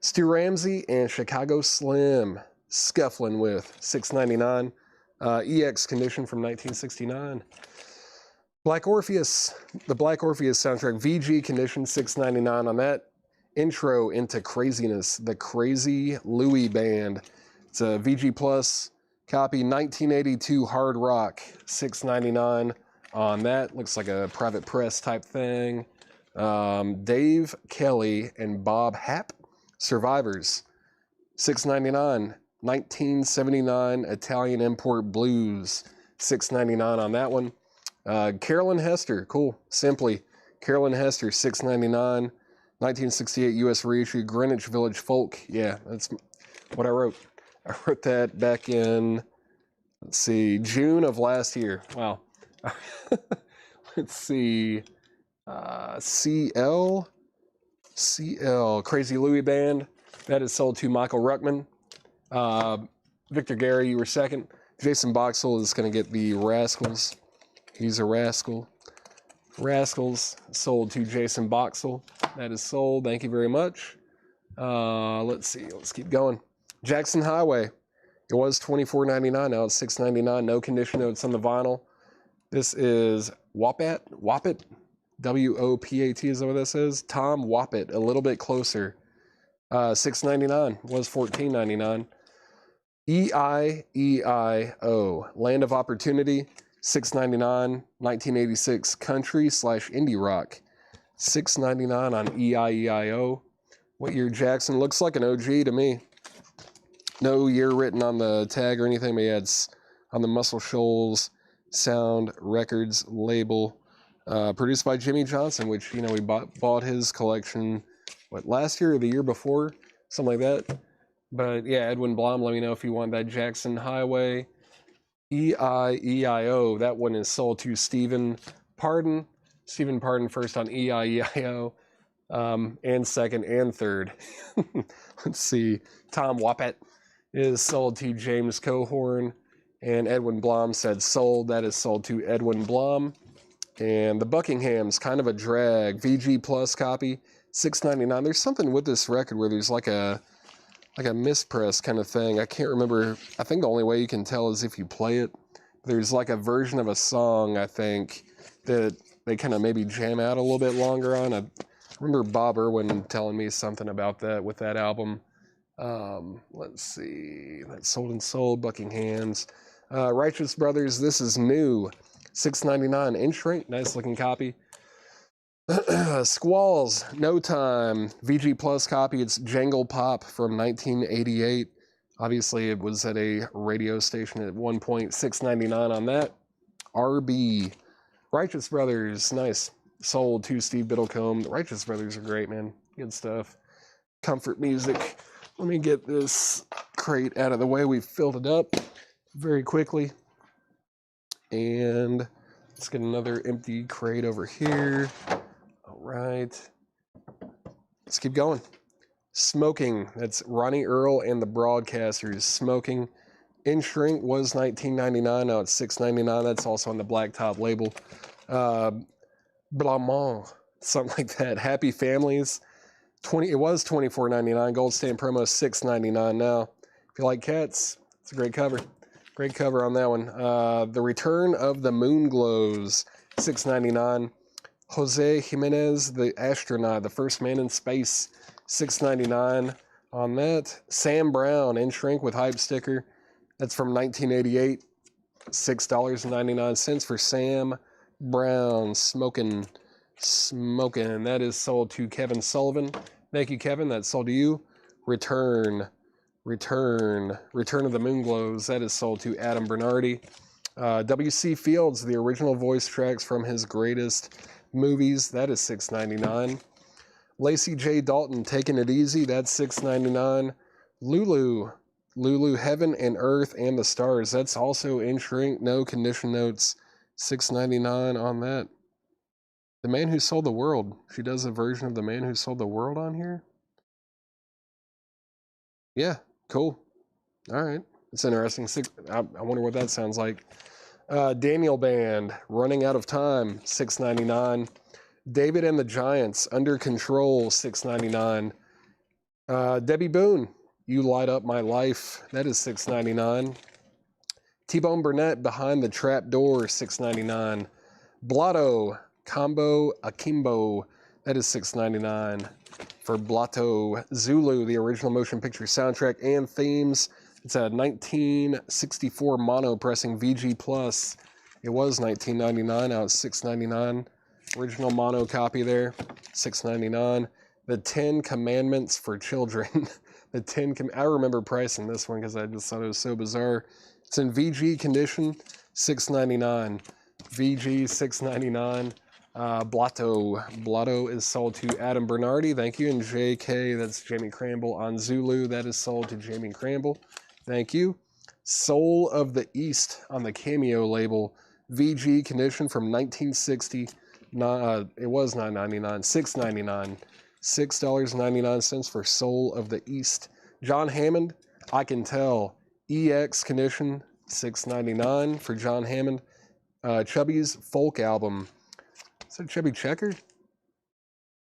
Stu Ramsey and Chicago Slim, Scuffling With, $6.99. EX condition from 1969. Black Orpheus, the Black Orpheus soundtrack, VG condition, $6.99 on that. Intro into Craziness, the Crazy Louie Band. It's a VG Plus copy, 1982 hard rock, $6.99 on that. Looks like a private press type thing. Dave Kelly and Bob Happ, Survivors, $6.99. 1979 Italian Import Blues, $6.99 on that one. Carolyn Hester, cool, Simply. Carolyn Hester, $6.99. 1968 U.S. reissue, Greenwich Village Folk. Yeah, that's what I wrote. I wrote that back in, let's see, June of last year. Wow. Let's see. CL, Crazy Louie Band. That is sold to Michael Ruckman. Victor Gary, you were second. Jason Boxell is going to get the Rascals. He's a rascal. Rascals sold to Jason Boxell. That is sold. Thank you very much. Let's see. Let's keep going. Jackson Highway. It was $24.99. Now it's $6.99. No condition notes on the vinyl. This is Wopat. W-O-P-A-T is that what this is? Tom Wopat. A little bit closer. $6.99. Was $14.99. E-I-E-I-O. Land of Opportunity. $6.99. 1986 country / indie rock. $6.99 on EIEIO. What year Jackson? Looks like an OG to me. No year written on the tag or anything, but yeah, it's on the Muscle Shoals Sound Records label. Produced by Jimmy Johnson, which, we bought his collection, last year or the year before? Something like that. But yeah, Edwin Blom, let me know if you want that Jackson Highway. EIEIO, that one is sold to Stephen Pardon. Stephen Pardon first on EIEIO, and second and third. Let's see. Tom Wopat is sold to James Cohorn, and Edwin Blom said sold. That is sold to Edwin Blom. And the Buckingham's kind of a drag. VG Plus copy, $6.99. There's something with this record where there's like a mispress kind of thing. I can't remember. I think the only way you can tell is if you play it. There's like a version of a song, I think, that they kind of maybe jam out a little bit longer on. I remember Bob Irwin telling me something about that with that album. Let's see. That's Sold and Sold, Buckingham's. Righteous Brothers, This Is New. $6.99 in shrink. Nice looking copy. Squalls, No Time. VG Plus copy. It's Jangle Pop from 1988. Obviously, it was at a radio station at one point. $6.99 on that. RB. Righteous Brothers, nice. Sold to Steve Biddlecombe. The Righteous Brothers are great, man. Good stuff. Comfort music. Let me get this crate out of the way. We've filled it up very quickly. And let's get another empty crate over here. All right. Let's keep going. Smoking. That's Ronnie Earl and the Broadcasters. Smoking. In shrink was $19.99. Now it's $6.99. That's also on the Blacktop label. Blamont. Something like that. Happy Families. It was $24.99. Gold Stand promo $6.99 now. If you like cats, it's a great cover. Great cover on that one. The Return of the Moon Glows, $6.99. Jose Jimenez, the astronaut, the first man in space, $6.99 on that. Sam Brown, in shrink with hype sticker. That's from 1988. $6.99 for Sam Brown. Smoking. That is sold to Kevin Sullivan. Thank you, Kevin. That's sold to you. Return of the Moon Glows. That is sold to Adam Bernardi. W.C. Fields, the original voice tracks from his greatest movies. That is $6.99. Lacey J. Dalton, Taking It Easy. That's $6.99. Lulu, Heaven and Earth and the Stars. That's also in shrink. No condition notes. $6.99 on that. The Man Who Sold the World. She does a version of The Man Who Sold the World on here. Yeah, cool. All right. It's interesting. I wonder what that sounds like. Daniel Band, Running Out of Time, $6.99. David and the Giants, Under Control, $6.99. Debbie Boone, You Light Up My Life, that is $6.99. T-Bone Burnett, Behind the Trap Door, $6.99. Blotto, Combo Akimbo, that is $6.99. For Blotto. Zulu, the original motion picture soundtrack and themes. It's a 1964 mono pressing VG Plus. It was $19.99. Now it's $6.99. Original mono copy there, $6.99. The 10 Commandments for Children. I remember pricing this one because I just thought it was so bizarre. It's in VG condition, $6.99. VG $6.99. Blotto is sold to Adam Bernardi. Thank you. And JK, that's Jamie Cramble on Zulu. That is sold to Jamie Cramble. Thank you. Soul of the East on the Cameo label. VG condition from 1960. It was $9.99. $6.99. $6.99 for Soul of the East. John Hammond, I Can Tell. EX condition, $6.99 for John Hammond. Chubby's folk album. Is that Chubby Checker?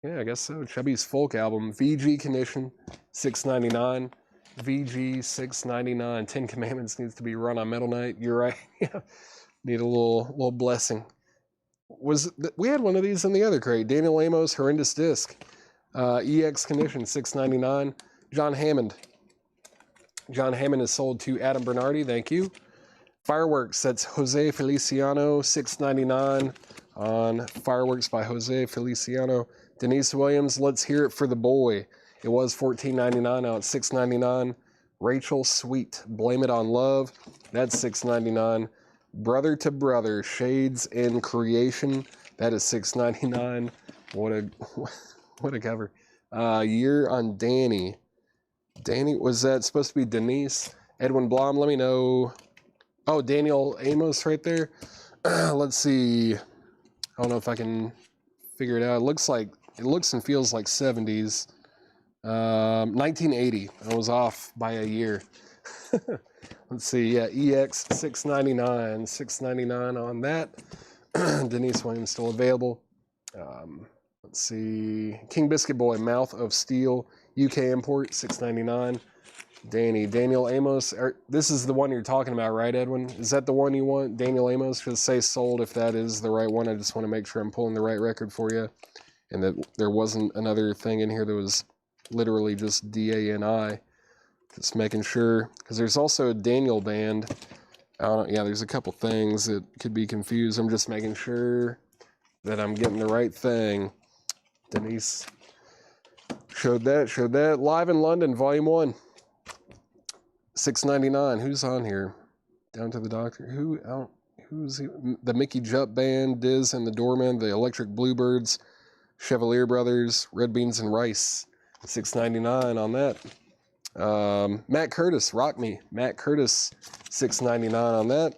Yeah, I guess so. Chubby's folk album. VG condition, $6.99. VG $6.99. 10 Commandments needs to be run on Metal Night. You're right. Yeah. Need a little blessing. We had one of these in the other crate. Daniel Amos, Horrendous Disc. EX condition, $6.99. John Hammond. John Hammond is sold to Adam Bernardi. Thank you. Fireworks, that's Jose Feliciano, $6.99 on Fireworks by Jose Feliciano. Denise Williams, Let's Hear It for the Boy. It was $14.99, now it's $6.99. Rachel Sweet, Blame It on Love, that's $6.99. Brother to Brother, Shades in Creation, that is $6.99. What a cover. Year on Danny. Danny, was that supposed to be Denise? Edwin Blom, let me know. Oh, Daniel Amos right there. Let's see. I don't know if I can figure it out. It looks and feels like 70s. 1980. I was off by a year. Let's see. Yeah, EX $6.99. $6.99 on that. Denise Williams still available. Let's see. King Biscuit Boy, Mouth of Steel, UK import, $6.99. Daniel Amos. This is the one you're talking about, right, Edwin? Is that the one you want? Daniel Amos? Just say sold if that is the right one. I just want to make sure I'm pulling the right record for you, and that there wasn't another thing in here that was literally just DANI. Just making sure, because there's also a Daniel band. Yeah, there's a couple things that could be confused. I'm just making sure that I'm getting the right thing. Denise showed that. Live in London, Volume 1. $6.99. Who's on here? Down to the Doctor. Who's he? The Mickey Jupp Band, Diz and the Doorman, the Electric Bluebirds, Chevalier Brothers, Red Beans and Rice. $6.99 on that. Matt Curtis, Rock Me. Matt Curtis, $6.99 on that.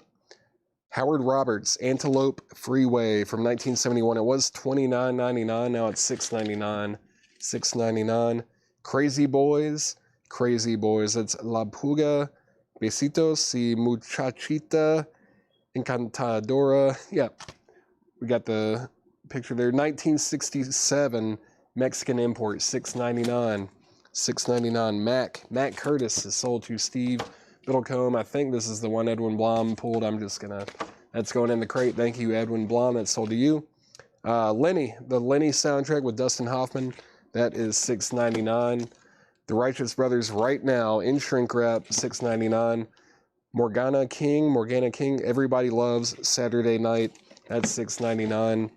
Howard Roberts, Antelope Freeway from 1971. It was $29.99. Now it's $6.99. $6.99. Crazy Boys. That's La Puga, Besitos y Muchachita Encantadora. Yeah, we got the picture there. 1967 Mexican import, $6.99. $6.99. Matt Curtis is sold to Steve Biddlecombe. I think this is the one Edwin Blom pulled. That's going in the crate. Thank you, Edwin Blom. That's sold to you. Lenny, the Lenny soundtrack with Dustin Hoffman. That is $6.99. The Righteous Brothers Right Now in shrink wrap, $6.99. Morgana King, Everybody Loves Saturday Night, that's $6.99.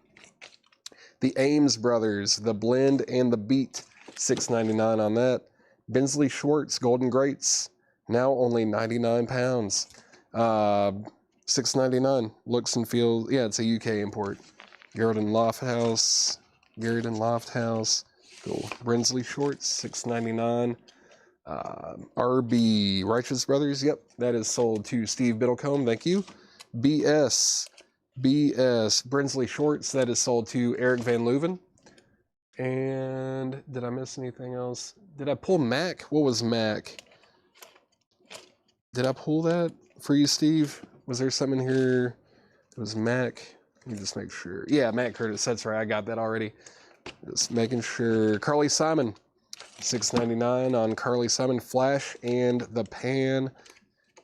The Ames Brothers, The Blend and the Beat, $6.99 on that. Bensley Schwartz, Golden Greats, now only 99 pounds. $6.99. Looks and feels, yeah, it's a UK import. Garrett and Lofthouse. Cool. Brinsley Shorts, $6.99. RB Righteous Brothers, yep, that is sold to Steve Biddlecombe, thank you. BS Brinsley Shorts, that is sold to Eric Van Leuven. And did I miss anything else? Did I pull Mac? What was Mac? Did I pull that for you, Steve? Was there something here? It was Mac. Let me just make sure. Yeah, Matt Curtis, that's right, I got that already. Just making sure. Carly Simon, $6.99 on Carly Simon. Flash and the Pan,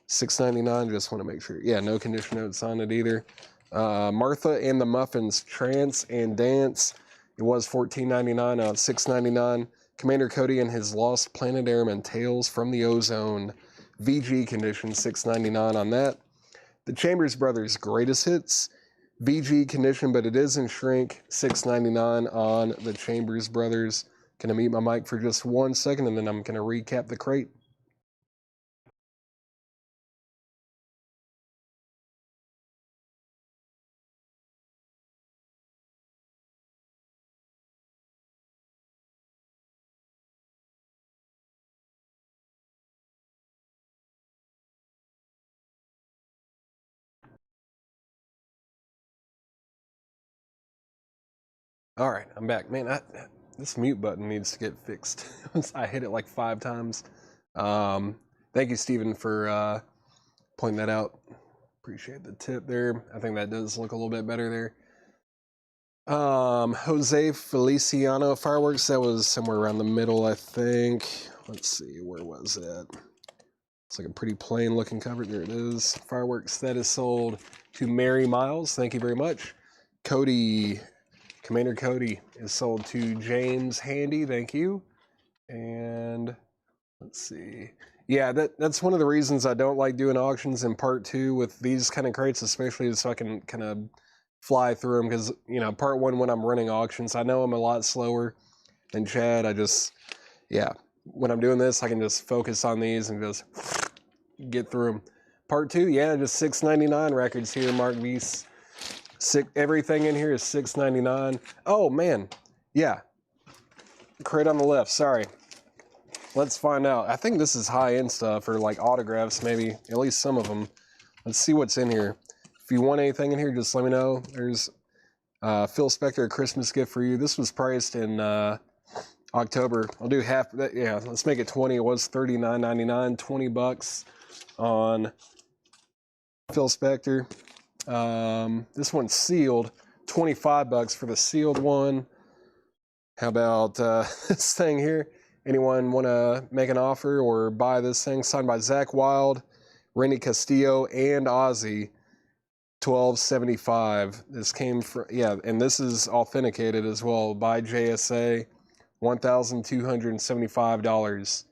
$6.99. Just want to make sure. Yeah, no condition notes on it either. Martha and the Muffins, Trance and Dance. It was $14.99. Now it's $6.99. Commander Cody and his Lost Planet Airmen, Tales from the Ozone. VG condition, $6.99 on that. The Chambers Brothers, Greatest Hits. VG condition, but it is in shrink, $6.99 on the Chambers Brothers. Gonna mute my mic for just 1 second, and then I'm gonna recap the crate. All right, I'm back. Man, this mute button needs to get fixed. I hit it like 5 times. Thank you, Stephen, for pointing that out. Appreciate the tip there. I think that does look a little bit better there. Jose Feliciano Fireworks, that was somewhere around the middle, I think. Let's see, where was it? It's like a pretty plain looking cover. There it is. Fireworks, that is sold to Mary Miles. Thank you very much. Cody, Commander Cody is sold to James Handy. Thank you. And let's see. Yeah, that's one of the reasons I don't like doing auctions in part two with these kind of crates, especially so I can kind of fly through them. Because, you know, part one, when I'm running auctions, I know I'm a lot slower than Chad. Yeah, when I'm doing this, I can just focus on these and just get through them. Part two, yeah, just $6.99 records here, Mark Beast. Everything in here is $6.99. Oh, man. Yeah. Crate on the left, sorry. Let's find out. I think this is high-end stuff, or like autographs, maybe, at least some of them. Let's see what's in here. If you want anything in here, just let me know. There's Phil Spector, a Christmas gift for you. This was priced in October. I'll do half. Yeah, let's make it 20. It was $39.99, $20 on Phil Spector. This one's sealed, $25 for the sealed one. How about this thing here? Anyone want to make an offer or buy this thing? Signed by Zach Wild, Randy Castillo, and Ozzy. $12.75. This came from, yeah, and this is authenticated as well by JSA. $1,275.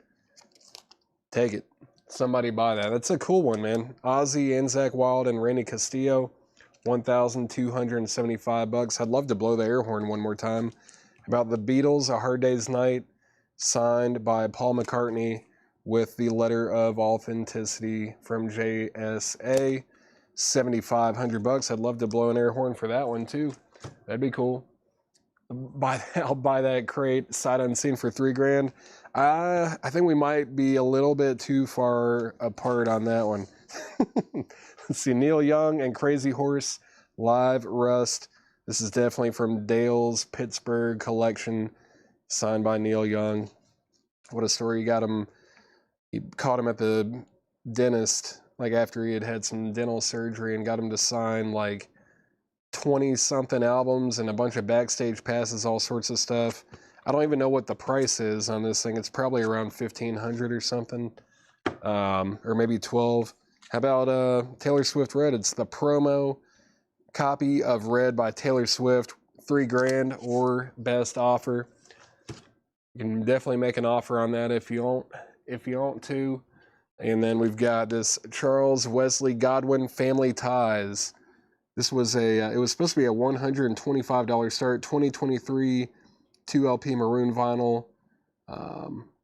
Take it. Somebody buy that. That's a cool one, man. Ozzy and Zach Wild and Randy Castillo. $1,275. I'd love to blow the air horn one more time. About the Beatles, A Hard Day's Night, signed by Paul McCartney with the letter of authenticity from JSA. $7,500. I'd love to blow an air horn for that one too. That'd be cool. I'll buy that crate sight unseen for $3,000. I think we might be a little bit too far apart on that one. Let's see, Neil Young and Crazy Horse, Live Rust. This is definitely from Dale's Pittsburgh collection, signed by Neil Young. What a story. He caught him at the dentist, like after he had had some dental surgery, and got him to sign like 20-something albums and a bunch of backstage passes, all sorts of stuff. I don't even know what the price is on this thing. It's probably around $1,500 or something, or maybe $12. How about Taylor Swift Red? It's the promo copy of Red by Taylor Swift, $3,000 or best offer. You can definitely make an offer on that if you want to. And then we've got this Charles Wesley Godwin Family Ties. This was it was supposed to be a $125 start, 2023 2LP maroon vinyl.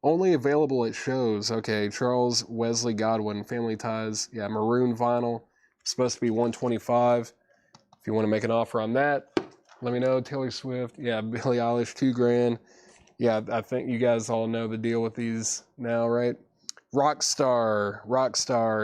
Only available at shows. Okay, Charles Wesley Godwin Family Ties. Yeah, maroon vinyl. Supposed to be $125. If you want to make an offer on that, let me know. Taylor Swift. Yeah, Billie Eilish, $2,000. Yeah, I think you guys all know the deal with these now, right? Rockstar.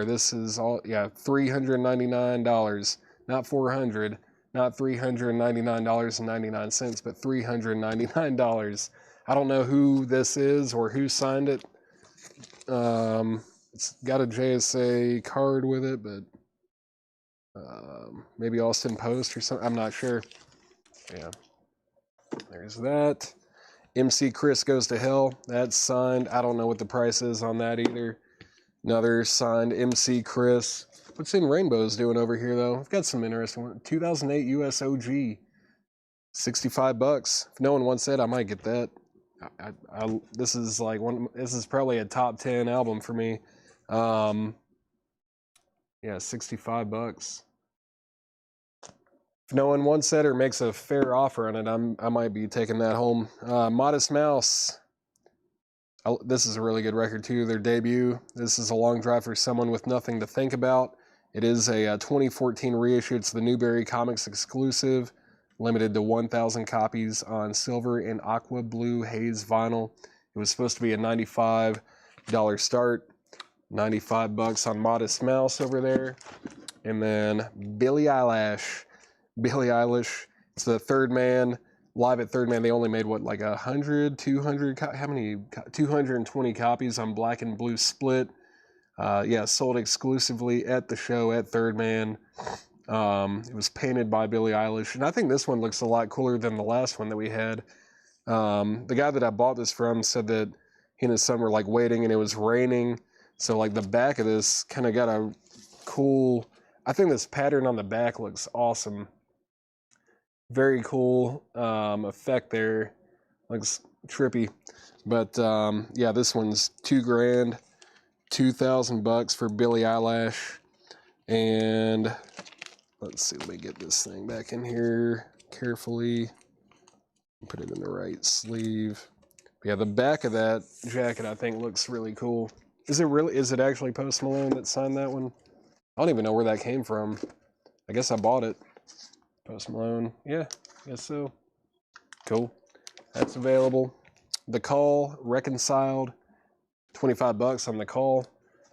This is all, yeah, $399. Not $400, not $399.99, but $399. I don't know who this is or who signed it. It's got a JSA card with it, but maybe Austin Post or something. I'm not sure. Yeah, there's that. MC Chris Goes to Hell. That's signed. I don't know what the price is on that either. Another signed MC Chris. What's in Rainbows doing over here, though? I've got some interesting ones. 2008 US OG. $65. If no one wants that, I might get that. This is like this is probably a top 10 album for me. Yeah, $65. If no one wants that or makes a fair offer on it, I might be taking that home. Modest Mouse. This is a really good record too. Their debut. This is A Long Drive for Someone with Nothing to Think About. It is a 2014 reissue. It's the Newberry Comics exclusive, limited to 1,000 copies on silver and aqua blue haze vinyl. It was supposed to be a $95 start, $95 on Modest Mouse over there. And then Billie Eilish. It's the Third Man. Live at Third Man, they only made, what, like 100, 200, how many? 220 copies on Black and Blue Split. Yeah, sold exclusively at the show at Third Man. It was painted by Billie Eilish, and I think this one looks a lot cooler than the last one that we had. The guy that I bought this from said that he and his son were like waiting, and it was raining, so like the back of this kind of got a cool. I think this pattern on the back looks awesome. Very cool effect there. Looks trippy, but yeah, this one's $2,000. $2,000 for Billie Eilish. And let's see, let me get this thing back in here carefully. Put it in the right sleeve. Yeah, the back of that jacket I think looks really cool. Is it actually Post Malone that signed that one? I don't even know where that came from. I guess I bought it. Post Malone. Yeah, I guess so. Cool. That's available. The Call, Reconciled. $25 on The Call.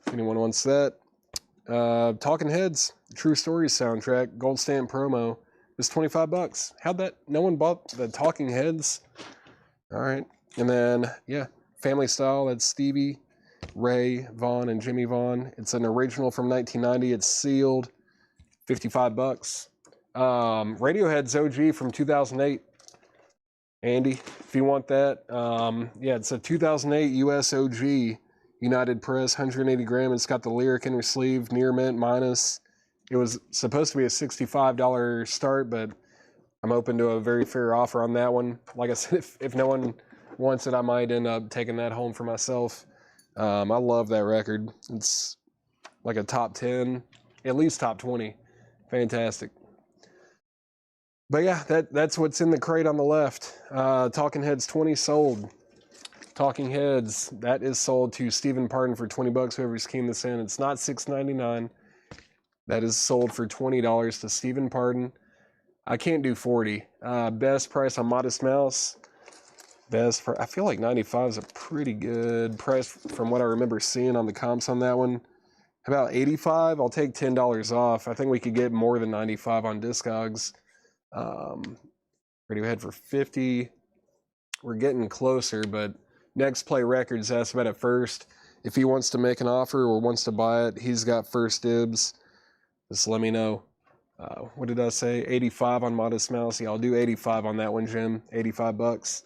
If anyone wants that. Talking Heads, True Stories soundtrack, Gold Stamp promo. It's $25. How'd that? No one bought the Talking Heads? All right. And then, yeah, Family Style, that's Stevie, Ray Vaughan, and Jimmy Vaughan. It's an original from 1990. It's sealed. $55. Radiohead's OG from 2008. Andy, if you want that. Yeah, it's a 2008 US OG. United Press, 180 gram. It's got the lyric inner sleeve, near mint, minus. It was supposed to be a $65 start, but I'm open to a very fair offer on that one. Like I said, if no one wants it, I might end up taking that home for myself. I love that record. It's like a top 10, at least top 20. Fantastic. But yeah, that's what's in the crate on the left. Talking Heads 20 sold. Talking Heads, that is sold to Stephen Pardon for $20. Whoever's keying this in, it's not $6.99. That is sold for $20 to Stephen Pardon. I can't do 40. Best price on Modest Mouse. I feel like 95 is a pretty good price from what I remember seeing on the comps on that one. How about 85? I'll take $10 off. I think we could get more than 95 on Discogs. Radiohead for 50. We're getting closer, but Next Play Records asked about it first. If he wants to make an offer or wants to buy it, he's got first dibs. Just let me know. What did I say? 85 on Modest Mouse. Yeah, I'll do 85 on that one, Jim. $85.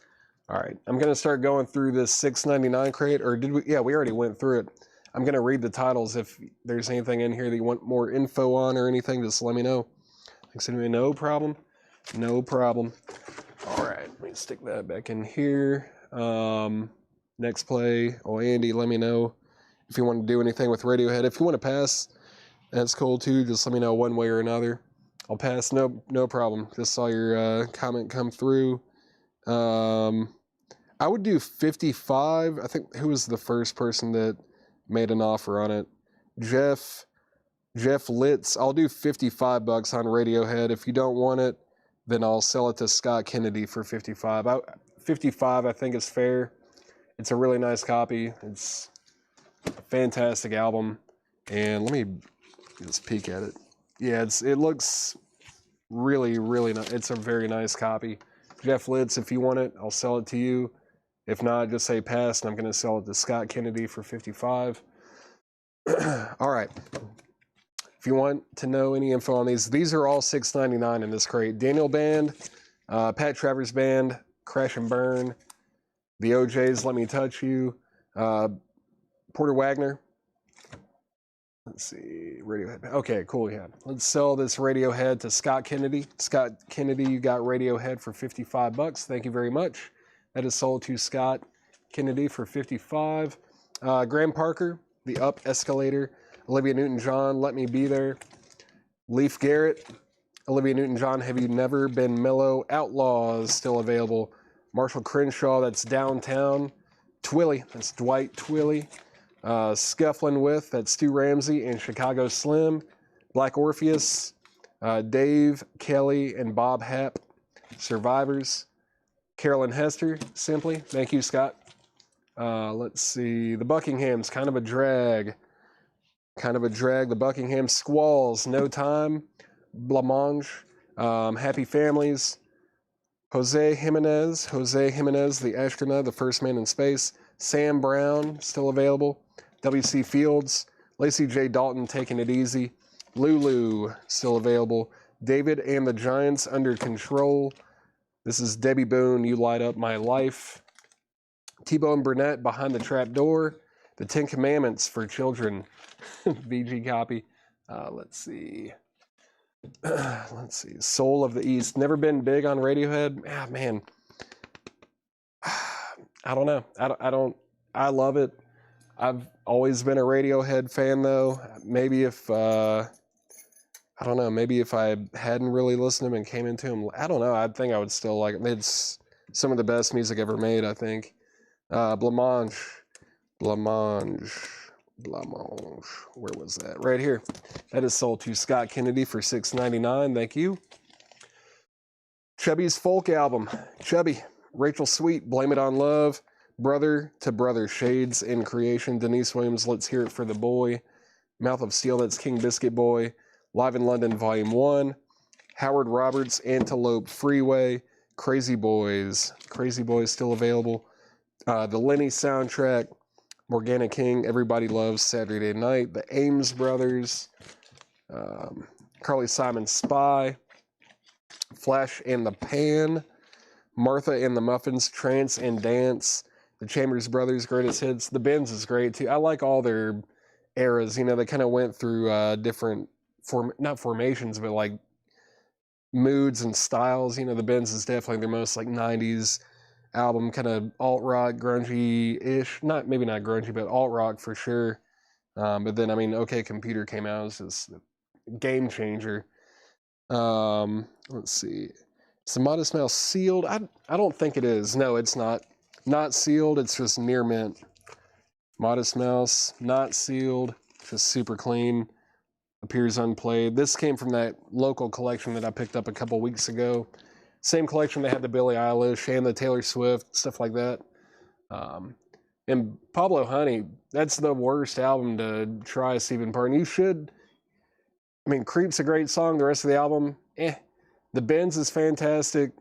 All right, I'm gonna start going through this $6.99 crate, or did we? Yeah, we already went through it. I'm gonna read the titles. If there's anything in here that you want more info on or anything, just let me know. Thanks, anyway. No problem. No problem. All right, let me stick that back in here. Next Play. Oh, Andy, let me know if you want to do anything with Radiohead. If you want to pass, that's cool too. Just let me know one way or another. I'll pass. No problem. Just saw your comment come through. I would do 55. I think who was the first person that made an offer on it? Jeff Litz. I'll do $55 on Radiohead. If you don't want it, then I'll sell it to Scott Kennedy for 55. 55 I think is fair. It's a really nice copy. It's a fantastic album. And let me just peek at it. Yeah, it looks really, really nice. It's a very nice copy. Jeff Litz, if you want it, I'll sell it to you. If not, just say pass, and I'm going to sell it to Scott Kennedy for 55. All right. If you want to know any info on these are all $6.99 in this crate. Daniel Band, Pat Travers Band, Crash and Burn, The OJs, Let Me Touch You, Porter Wagner. Let's see, Radiohead. Okay, cool, yeah. Let's sell this Radiohead to Scott Kennedy. Scott Kennedy, you got Radiohead for $55. Thank you very much. That is sold to Scott Kennedy for $55. Graham Parker, The Up Escalator. Olivia Newton-John, Let Me Be There. Leif Garrett, Olivia Newton-John, Have You Never Been Mellow? Outlaws, still available. Marshall Crenshaw, that's Downtown. Twilly, that's Dwight Twilly. Scufflin' With, that's Stu Ramsey and Chicago Slim. Black Orpheus, Dave, Kelly, and Bob Happ. Survivors. Carolyn Hester, Simply. Thank you, Scott. Let's see. The Buckinghams, Kind of a Drag. The Buckingham Squalls, No Time. Blancmange, Happy Families. Jose Jimenez, the astronaut, the first man in space. Sam Brown, still available. W.C. Fields. Lacey J. Dalton, Taking It Easy. Lulu, still available. David and the Giants, Under Control. This is Debbie Boone, You Light Up My Life. T-Bone Burnett, Behind the Trap Door. The Ten Commandments for Children. VG copy. Let's see. Soul of the East. Never been big on Radiohead. Ah, man. I don't know. I love it. I've always been a Radiohead fan, though. Maybe if I don't know, maybe if I hadn't really listened to him and came into him, I don't know. I think I would still like him. It's some of the best music ever made, I think. Blancmange. Where was that? Right here. That is sold to Scott Kennedy for $6.99. Thank you. Chubby's folk album. Chubby. Rachel Sweet, Blame It on Love. Brother to Brother, Shades in Creation. Denise Williams, Let's Hear It for the Boy. Mouth of Steel, that's King Biscuit Boy. Live in London, Volume 1. Howard Roberts, Antelope Freeway. Crazy Boys. Crazy Boys still available. The Lenny soundtrack. Morgana King, Everybody Loves Saturday Night. The Ames Brothers. Carly Simon, Spy. Flash and the Pan. Martha and the Muffins, Trance and Dance. The Chambers Brothers, Greatest Hits. The Bends is great too. I like all their eras. You know, they kind of went through different, not formations, but like moods and styles. You know, the Bends is definitely their most like 90s album, kind of alt-rock, grungy-ish. Maybe not grungy, but alt-rock for sure. But then, I mean, OK Computer came out. It's just a game changer. Let's see. Is the Modest Mouse sealed? I don't think it is. No, it's not. Not sealed. It's just near mint. Modest Mouse, not sealed. Just super clean. Appears unplayed. This came from that local collection that I picked up a couple weeks ago. Same collection that had the Billie Eilish and the Taylor Swift, stuff like that. And Pablo Honey, that's the worst album to try, Stephen Parton. You should. I mean, Creep's a great song. The rest of the album, The Bends is fantastic.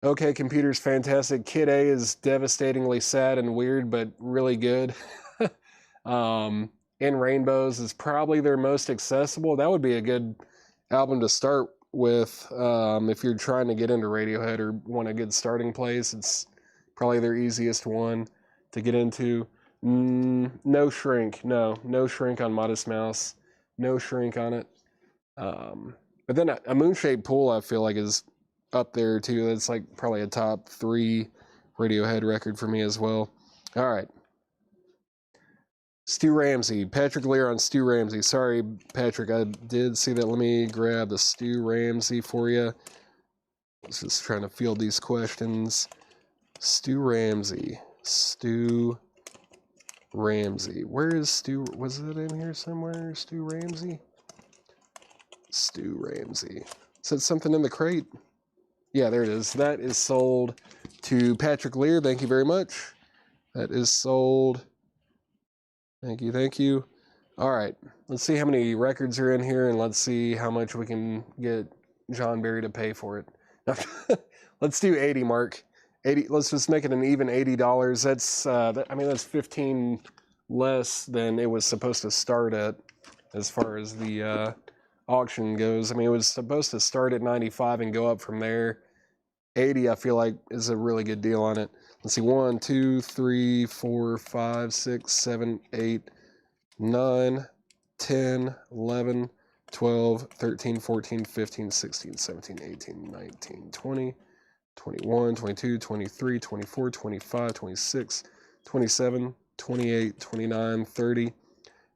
OK Computer's fantastic. Kid A is devastatingly sad and weird, but really good. In Rainbows is probably their most accessible. That would be a good album to start with if you're trying to get into Radiohead or want a good starting place. It's probably their easiest one to get into. No Shrink. No Shrink on Modest Mouse. No Shrink on it. But then a Moonshaped Pool, I feel like, is up there too. That's like probably a top 3 Radiohead record for me as well. All right. Stu Ramsey. Patrick Lear on Stu Ramsey. Sorry, Patrick, I did see that. Let me grab the Stu Ramsey for you. I was just trying to field these questions. Stu Ramsey. Stu Ramsey. Where is Stu? Was it in here somewhere? Stu Ramsey? Stu Ramsey. Said something in the crate. Yeah, there it is. That is sold to Patrick Lear. Thank you very much. That is sold. Thank you. All right. Let's see how many records are in here, and let's see how much we can get John Barry to pay for it. Let's do 80, Mark. 80. Let's just make it an even $80. That's that's 15 less than it was supposed to start at, as far as the auction goes. I mean, it was supposed to start at 95 and go up from there. 80, I feel like, is a really good deal on it. Let's see, 1, 2, 3, 4, 5, 6, 7, 8, 9, 10, 11, 12, 13, 14, 15, 16, 17, 18, 19, 20, 21, 22, 23, 24, 25, 26, 27, 28, 29, 30,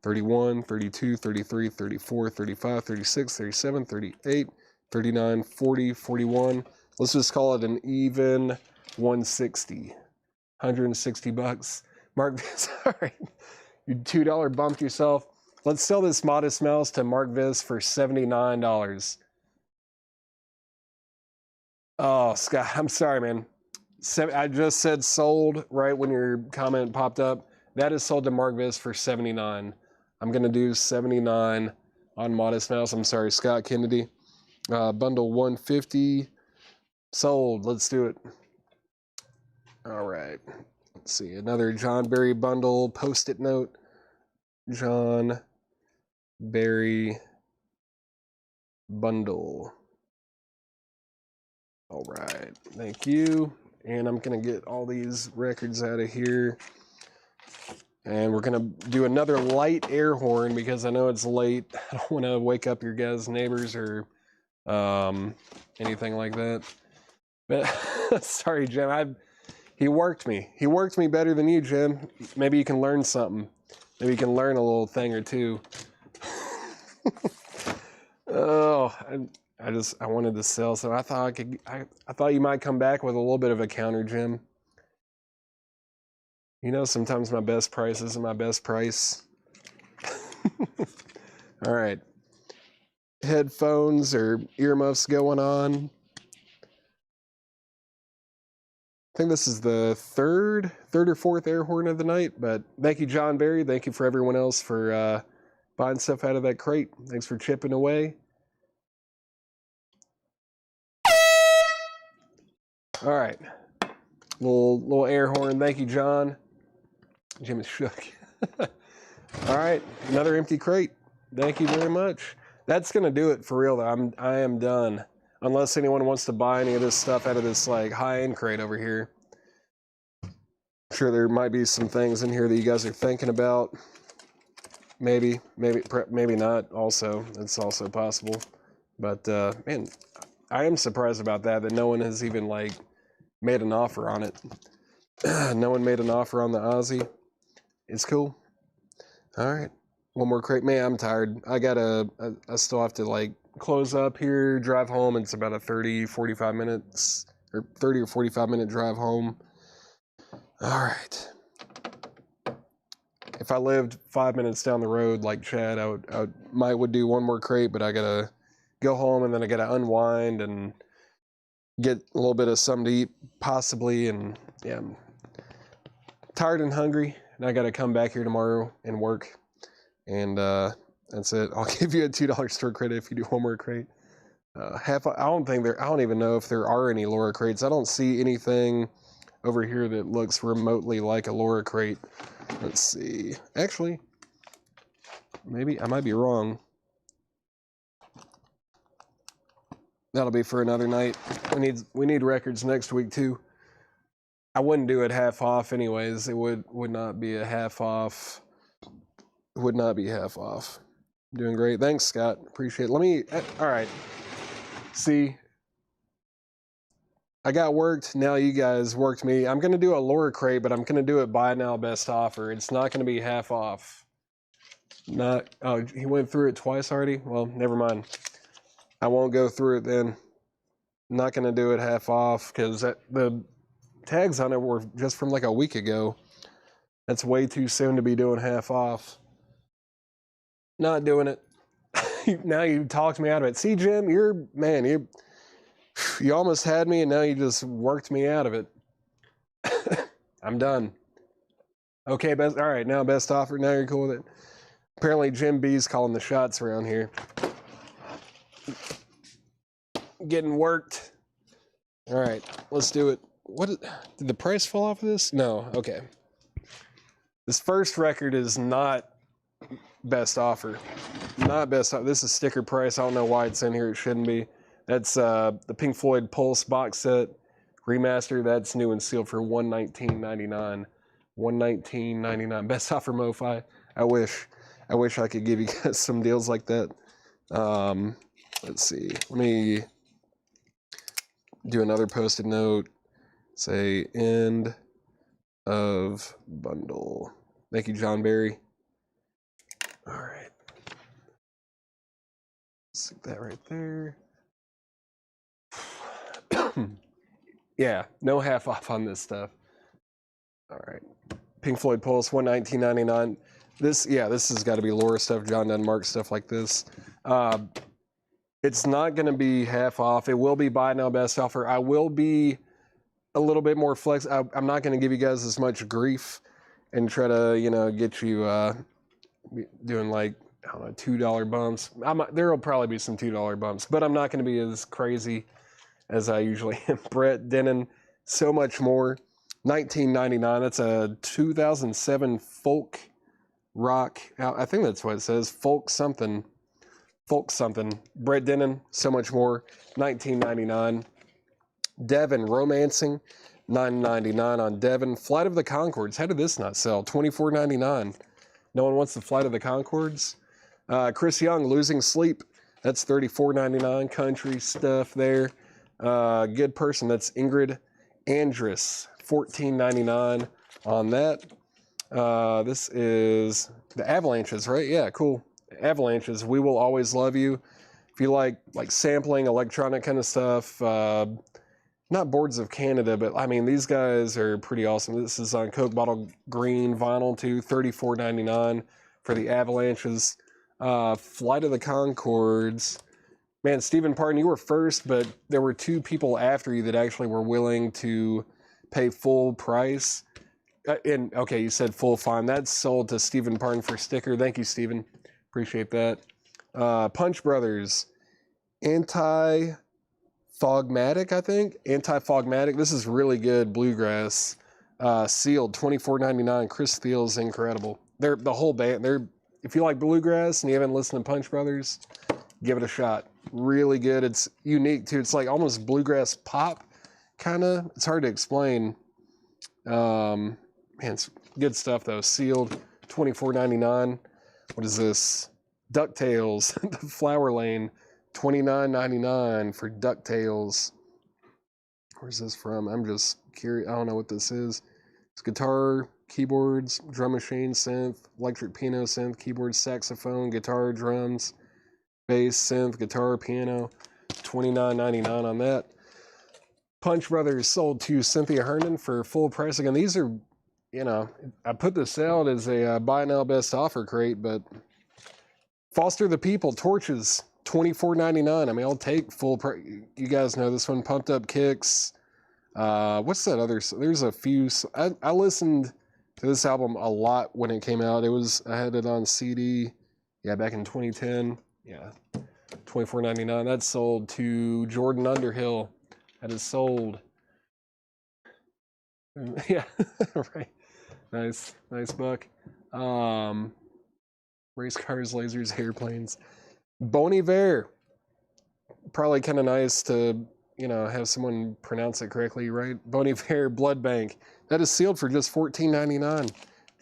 31, 32, 33, 34, 35, 36, 37, 38, 39, 40, 41. Let's just call it an even 160. $160. Mark, sorry. You $2 bumped yourself. Let's sell this Modest Mouse to Mark Viss for $79. Oh, Scott, I'm sorry, man. I just said sold right when your comment popped up. That is sold to Mark Viss for $79. I'm going to do $79 on Modest Mouse. I'm sorry, Scott Kennedy. Bundle 150. Sold. Let's do it. All right. Let's see. Another John Barry bundle. Post-it note. John Barry bundle. All right. Thank you. And I'm going to get all these records out of here. And we're going to do another light air horn because I know it's late. I don't want to wake up your guys' neighbors or anything like that. But sorry, Jim. He worked me. He worked me better than you, Jim. Maybe you can learn something. Maybe you can learn a little thing or two. Oh, I wanted to sell, so I thought I thought you might come back with a little bit of a counter, Jim. You know, sometimes my best price isn't my best price. All right. Headphones or earmuffs going on. I think this is the third or fourth air horn of the night, but thank you, John Barry. Thank you for everyone else for buying stuff out of that crate. Thanks for chipping away. All right. Little air horn. Thank you, John. Jim is shook. All right. Another empty crate. Thank you very much. That's going to do it for real, though. I am done. Unless anyone wants to buy any of this stuff out of this like high-end crate over here. I'm sure there might be some things in here that you guys are thinking about. Maybe not also. It's also possible. But, man, I am surprised about that no one has even, like, made an offer on it. No one made an offer on the Aussie. It's cool. All right. One more crate. Man, I'm tired. I still have to, like, close up here, drive home. It's about a 30 or 45 minute drive home. All right. If I lived 5 minutes down the road like Chad, I would do one more crate, but I gotta go home and then I gotta unwind and get a little bit of something to eat, possibly. And yeah, I'm tired and hungry, and I gotta come back here tomorrow and work. And that's it. I'll give you a $2 store credit if you do one more crate. I don't even know if there are any Laura crates. I don't see anything over here that looks remotely like a Laura crate. Let's see. Actually, maybe I might be wrong. That'll be for another night. We need records next week too. I wouldn't do it half off anyways. It would not be a half off. It would not be half off. Doing great. Thanks, Scott. Appreciate it. All right. See, I got worked. Now you guys worked me. I'm going to do a Laura crate, but I'm going to do it buy now best offer. It's not going to be half off. Oh, he went through it twice already? Well, never mind. I won't go through it then. I'm not going to do it half off because the tags on it were just from like a week ago. That's way too soon to be doing half off. Not doing it. Now you talked me out of it. See, Jim, you almost had me, and now you just worked me out of it. I'm done. Okay, all right, now best offer. Now you're cool with it. Apparently, Jim B's calling the shots around here. Getting worked. All right, let's do it. Did the price fall off of this? No. Okay. This first record is not best offer. Not best offer. This is sticker price. I don't know why it's in here. It shouldn't be. That's the Pink Floyd Pulse box set remaster. That's new and sealed for $119.99. $119.99. Best offer MoFi. I wish I could give you guys some deals like that. Let's see. Let me do another post-it note. Say end of bundle. Thank you, John Barry. All right. Stick that right there. Yeah, no half off on this stuff. All right. Pink Floyd Pulse, $119.99. This has got to be Laura stuff, John Denmark stuff like this. It's not going to be half off. It will be buy now best offer. I will be a little bit more flex. I'm not going to give you guys as much grief and try to, get you doing like, I don't know, $2 bumps. There'll probably be some $2 bumps, but I'm not going to be as crazy as I usually am. Brett Denon, so much more. $19.99. That's a 2007 folk rock. I think that's what it says. Folk something. Brett Denon, so much more. $19.99. Devon, Romancing, $9.99 on Devon. Flight of the Conchords. How did this not sell? $24.99. No one wants the Flight of the Conchords. Chris Young, Losing Sleep. That's $34.99. Country stuff there. Good Person. That's Ingrid Andress. $14.99 on that. This is the Avalanches, right? Yeah, cool. Avalanches, We Will Always Love You. If you like sampling, electronic kind of stuff, not Boards of Canada, but I mean, these guys are pretty awesome. This is on Coke Bottle Green vinyl too, $34.99 for the Avalanches. Flight of the Conchords. Man, Stephen Parton, you were first, but there were 2 people after you that actually were willing to pay full price. And okay, you said full, fine. That's sold to Stephen Parton for sticker. Thank you, Stephen. Appreciate that. Punch Brothers, Anti-Fogmatic, I think. Anti-Fogmatic. This is really good bluegrass. Sealed, $24.99. Chris Steele's incredible. They're the whole band. If you like bluegrass and you haven't listened to Punch Brothers, give it a shot. Really good. It's unique too. It's like almost bluegrass pop, kind of. It's hard to explain. Man, it's good stuff though. Sealed, $24.99. What is this? DuckTales, The Flower Lane, $29.99 for DuckTales. Where's this from? I'm just curious. I don't know what this is. It's guitar, keyboards, drum machine, synth, electric piano, synth, keyboard, saxophone, guitar, drums, bass, synth, guitar, piano. $29.99 on that. Punch Brothers sold to Cynthia Herndon for full price. Again, these are, you know, I put this out as a buy now best offer crate, but Foster the People, Torches, $24.99. I mean, I'll take full price. You guys know this one. Pumped Up Kicks. What's that other? There's a few. I listened to this album a lot when it came out. I had it on CD. Yeah, back in 2010. Yeah, $24.99. That's sold to Jordan Underhill. That is sold. Yeah, right. Nice buck. Race cars, lasers, airplanes. Bon Iver. Probably kind of nice to, you know, have someone pronounce it correctly, right? Bon Iver Blood Bank. That is sealed for just $14.99.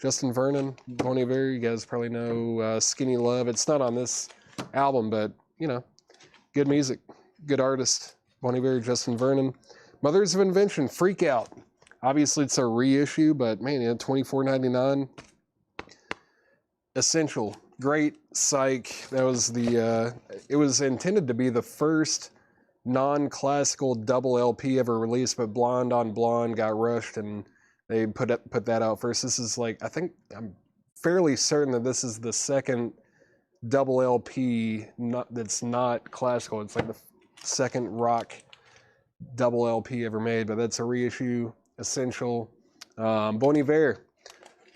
Justin Vernon, Bon Iver. You guys probably know Skinny Love. It's not on this album, but, you know, good music, good artist. Bon Iver, Justin Vernon. Mothers of Invention, Freak Out. Obviously, it's a reissue, but man, yeah, $24.99. Essential, great psych. That was the. It was intended to be the first non-classical double LP ever released, but Blonde on Blonde got rushed, and they put that out first. This is like, I think I'm fairly certain that this is the second double LP that's not classical. It's like the second rock double LP ever made, but that's a reissue. Essential. Bon Iver.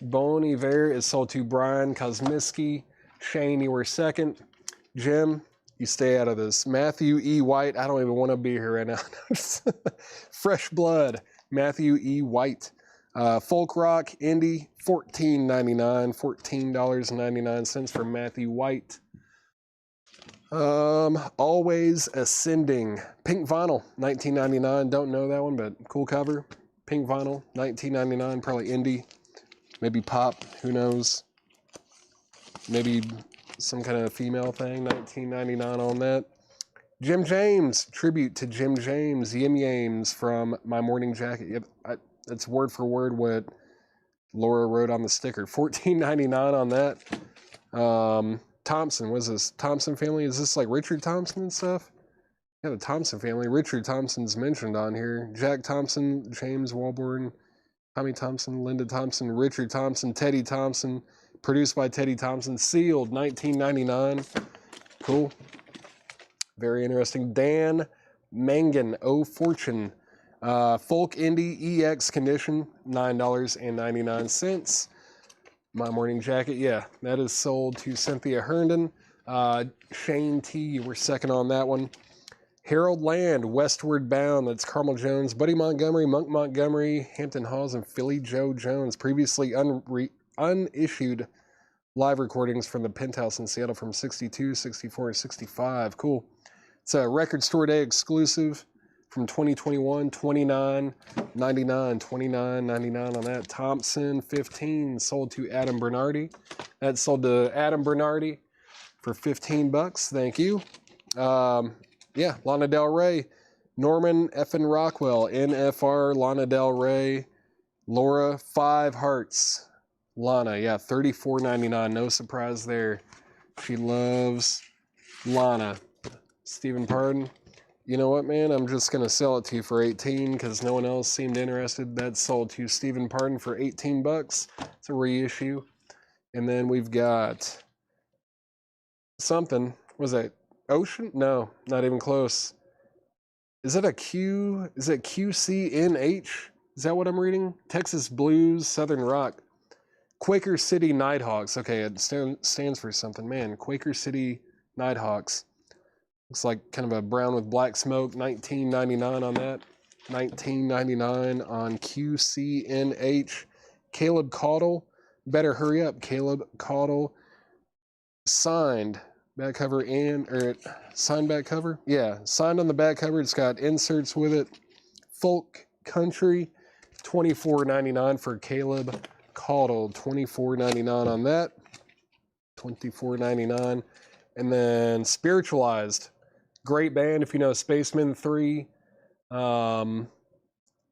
Bon Iver is sold to Brian Kosmiski. Shane, you were second. Jim, you stay out of this. Matthew E. White. I don't even want to be here right now. Fresh Blood. Matthew E. White. Folk rock, indie, $14.99. $14.99 for Matthew White. Always Ascending. Pink Vinyl, $19.99. Don't know that one, but cool cover. Pink Vinyl, $19.99. Probably indie. Maybe pop. Who knows? Maybe some kind of female thing. $19.99 on that. Jim James. Tribute to Jim James. Yim Yames from My Morning Jacket. Yep, that's word for word what Laura wrote on the sticker. $14.99 on that. Thompson, what is this? Thompson family? Is this like Richard Thompson and stuff? Yeah, the Thompson family. Richard Thompson's mentioned on here. Jack Thompson, James Walborn, Tommy Thompson, Linda Thompson, Richard Thompson, Teddy Thompson. Produced by Teddy Thompson. Sealed, $19.99. Cool. Very interesting. Dan Mangan, Oh Fortune. Folk Indie EX Condition, $9.99. My Morning Jacket, yeah, that is sold to Cynthia Herndon. Shane T, you were second on that one. Harold Land, Westward Bound, that's Carmel Jones, Buddy Montgomery, Monk Montgomery, Hampton Halls, and Philly Joe Jones. Previously unissued live recordings from the Penthouse in Seattle from 62, 64, and 65. Cool. It's a Record Store Day exclusive from 2021, $29.99, $29.99 on that. Thompson 15 sold to Adam Bernardi. That sold to Adam Bernardi for $15. Thank you. Yeah, Lana Del Rey. Norman F. Rockwell, NFR, Lana Del Rey. Laura, 5 hearts. Lana, yeah, $34.99. No surprise there. She loves Lana. Stephen Pardon. You know what, man? I'm just going to sell it to you for 18 because no one else seemed interested. That's sold to Stephen Pardon for 18 bucks. It's a reissue. And then we've got something. Was that Ocean? No, not even close. Is it a Q? Is it QCNH? Is that what I'm reading? Texas Blues, Southern Rock. Quaker City Nighthawks. Okay, it stands for something. Man, Quaker City Nighthawks. Looks like kind of a brown with black smoke. $19.99 on that. $19.99 on QCNH. Caleb Caudle. Better hurry up, Caleb Caudle. Signed back cover or signed back cover. Yeah, signed on the back cover. It's got inserts with it. Folk Country. $24.99 for Caleb Caudle. $24.99 on that. $24.99. And then Spiritualized. Great band if you know Spaceman 3.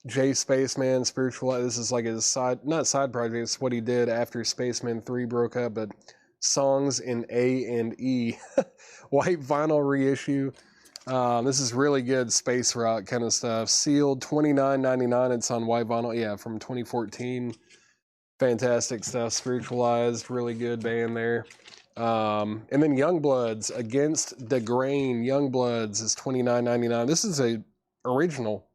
Jay Spaceman, Spiritualized. This is like his not side project, it's what he did after Spaceman 3 broke up, but songs in A and E. White vinyl reissue. This is really good space rock kind of stuff. Sealed, $29.99. It's on white vinyl. Yeah, from 2014. Fantastic stuff. Spiritualized, really good band there. And then Youngbloods Against the Grain. Youngbloods is $29.99. This is a original.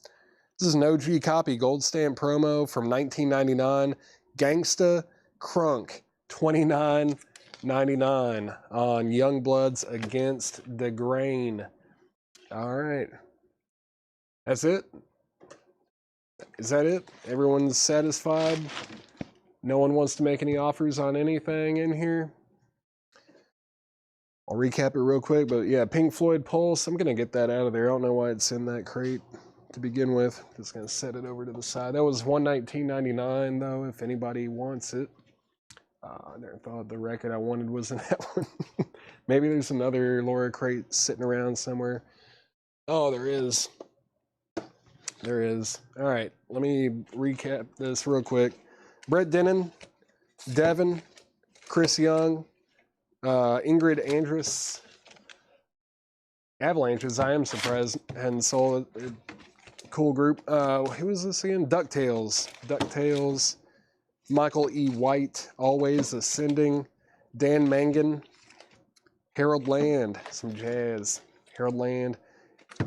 This is an OG copy, gold stamp promo from 1999. Gangsta Crunk, $29.99 on Youngbloods Against the Grain. All right. That's it? Is that it? Everyone's satisfied? No one wants to make any offers on anything in here? I'll recap it real quick, but yeah, Pink Floyd Pulse. I'm going to get that out of there. I don't know why it's in that crate to begin with. Just going to set it over to the side. That was $119.99 though, if anybody wants it. I never thought the record I wanted was in that one. Maybe there's another Laura crate sitting around somewhere. Oh, there is. There is. All right, let me recap this real quick. Brett Dennen, Devin, Chris Young, Ingrid Andress, Avalanches. I am surprised hadn't sold it. Cool group. Who was this again? DuckTales. Michael E. White, Always Ascending. Dan Mangan. Harold Land, some jazz. Harold Land.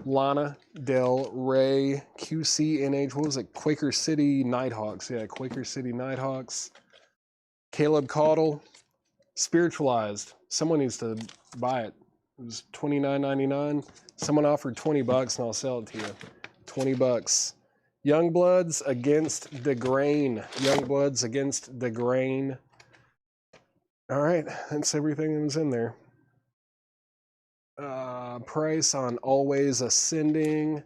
Lana Del Rey. QCNH. What was it? Quaker City Nighthawks. Yeah, Quaker City Nighthawks. Caleb Caudle. Spiritualized. Someone needs to buy it. It was $29.99. Someone offered $20 and I'll sell it to you. $20. Youngbloods Against the Grain. Youngbloods Against the Grain. All right, that's everything that was in there. Price on Always Ascending.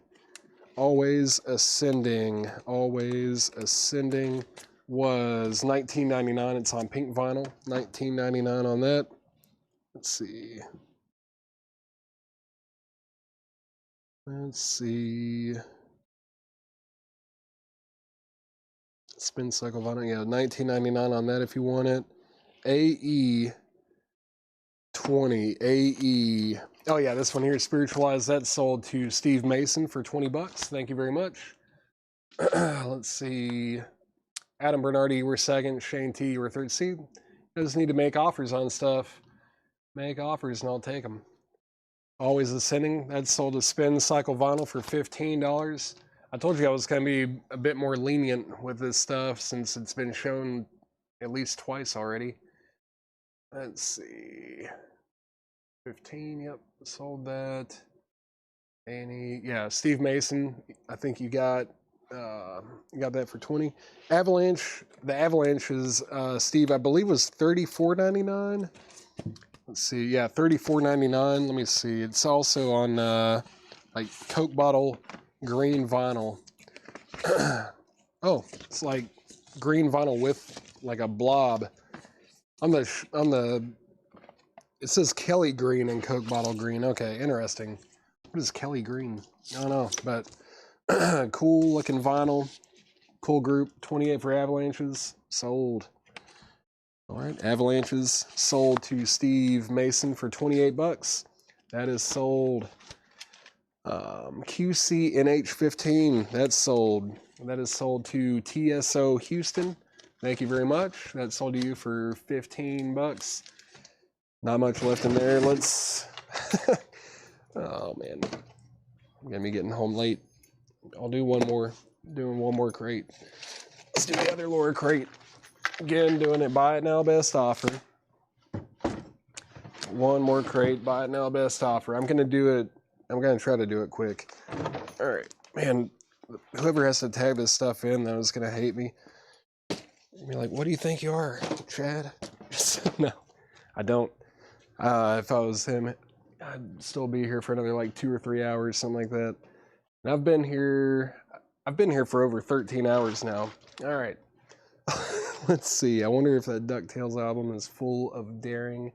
Always Ascending. Always Ascending was $19.99. It's on pink vinyl. $19.99 on that. Let's see. Spin cycle vinyl. Yeah, $19.99 on that if you want it. AE20. AE. Oh yeah, this one here, Spiritualized. That's sold to Steve Mason for $20. Thank you very much. Let's see. Adam Bernardi, you were second. Shane T, you were third. See, I just need to make offers on stuff. Make offers and I'll take them. Always Ascending. That's sold to Spin Cycle Vinyl for $15. I told you I was going to be a bit more lenient with this stuff since it's been shown at least twice already. Let's see. 15, yep, sold that. Annie, yeah, Steve Mason, I think you got that for 20. Avalanche, the Avalanche is Steve, I believe was $34.99. Let's see, yeah, $34.99. Let me see. It's also on like Coke bottle green vinyl. Oh, it's like green vinyl with like a blob on the. It says Kelly green and Coke bottle green. Okay, interesting. What is Kelly green? I don't know, but cool looking vinyl. Cool Group, 28 for Avalanches, sold. All right, Avalanches sold to Steve Mason for 28 bucks. That is sold. QC NH15, that's sold. That is sold to TSO Houston. Thank you very much. That's sold to you for 15 bucks. Not much left in there. Let's. Oh man, I'm gonna be getting home late. I'll do one more. Doing one more crate. Let's do the other lower crate. Again, doing it buy it now, best offer. One more crate, buy it now, best offer. I'm gonna do it. I'm gonna try to do it quick. All right, man. Whoever has to tag this stuff in, though, is gonna hate me. Be like, what do you think you are, Chad? No, I don't. If I was him, I'd still be here for another like 2 or 3 hours, something like that. And I've been here for over 13 hours now. All right. Let's see. I wonder if that DuckTales album is full of daring,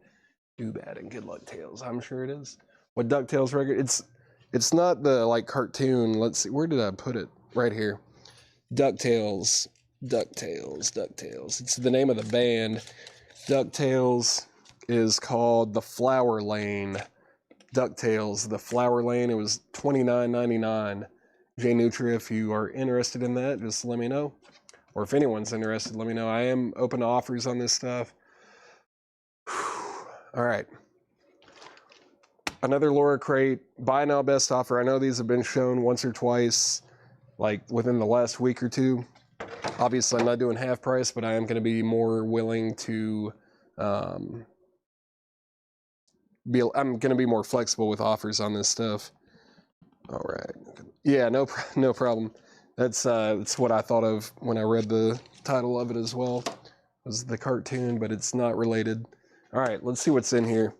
do bad, and good luck tales. I'm sure it is. What DuckTales record? It's not the like cartoon. Let's see. Where did I put it? Right here. DuckTales. It's the name of the band. DuckTales is called The Flower Lane. DuckTales, The Flower Lane. It was $29.99. Jay Nutria, if you are interested in that, just let me know. Or if anyone's interested, let me know. I am open to offers on this stuff. All right. Another Laura crate. Buy now, best offer. I know these have been shown once or twice, like within the last week or two. Obviously, I'm not doing half price, but I am going to be more willing to I'm going to be more flexible with offers on this stuff. All right. Yeah, no problem. That's what I thought of when I read the title of it as well. It was the cartoon, but it's not related. All right, let's see what's in here.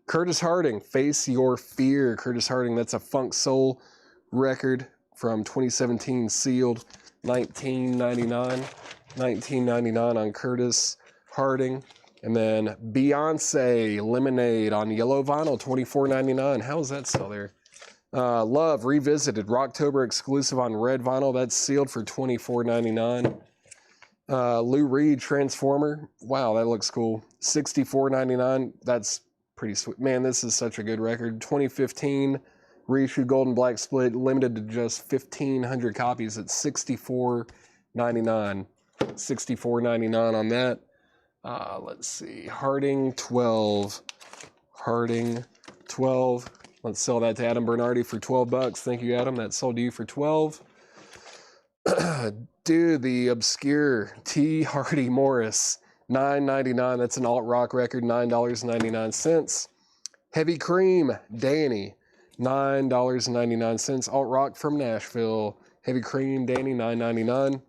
Curtis Harding, Face Your Fear. Curtis Harding, that's a funk soul record from 2017, sealed. $19.99 on Curtis Harding. And then Beyonce Lemonade on yellow vinyl, $24.99. How is that still there? Love Revisited, Rocktober exclusive on red vinyl. That's sealed for $24.99. Lou Reed Transformer. Wow, that looks cool. $64.99. That's pretty sweet. Man, this is such a good record. 2015 reissue Golden Black Split, limited to just 1,500 copies at $64.99. $64.99 on that. Let's see. Harding 12. Let's sell that to Adam Bernardi for 12 bucks. Thank you, Adam. That sold to you for 12. Dude, the obscure T. Hardy Morris, $9.99. That's an alt rock record, $9.99. Heavy Cream, Danny, $9.99. Alt rock from Nashville. Heavy Cream, Danny, $9.99.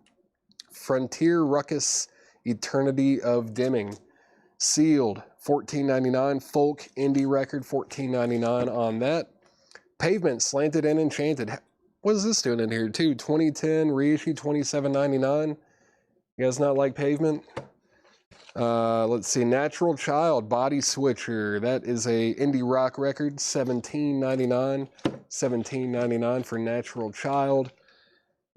Frontier Ruckus, Eternity of Dimming, sealed, $14.99. Folk indie record, $14.99 on that. Pavement, Slanted and Enchanted. What is this doing in here too? 2010 reissue, $27.99. You guys not like Pavement? Let's see. Natural Child, Body Switcher. That is a indie rock record, $17.99. $17.99 for Natural Child.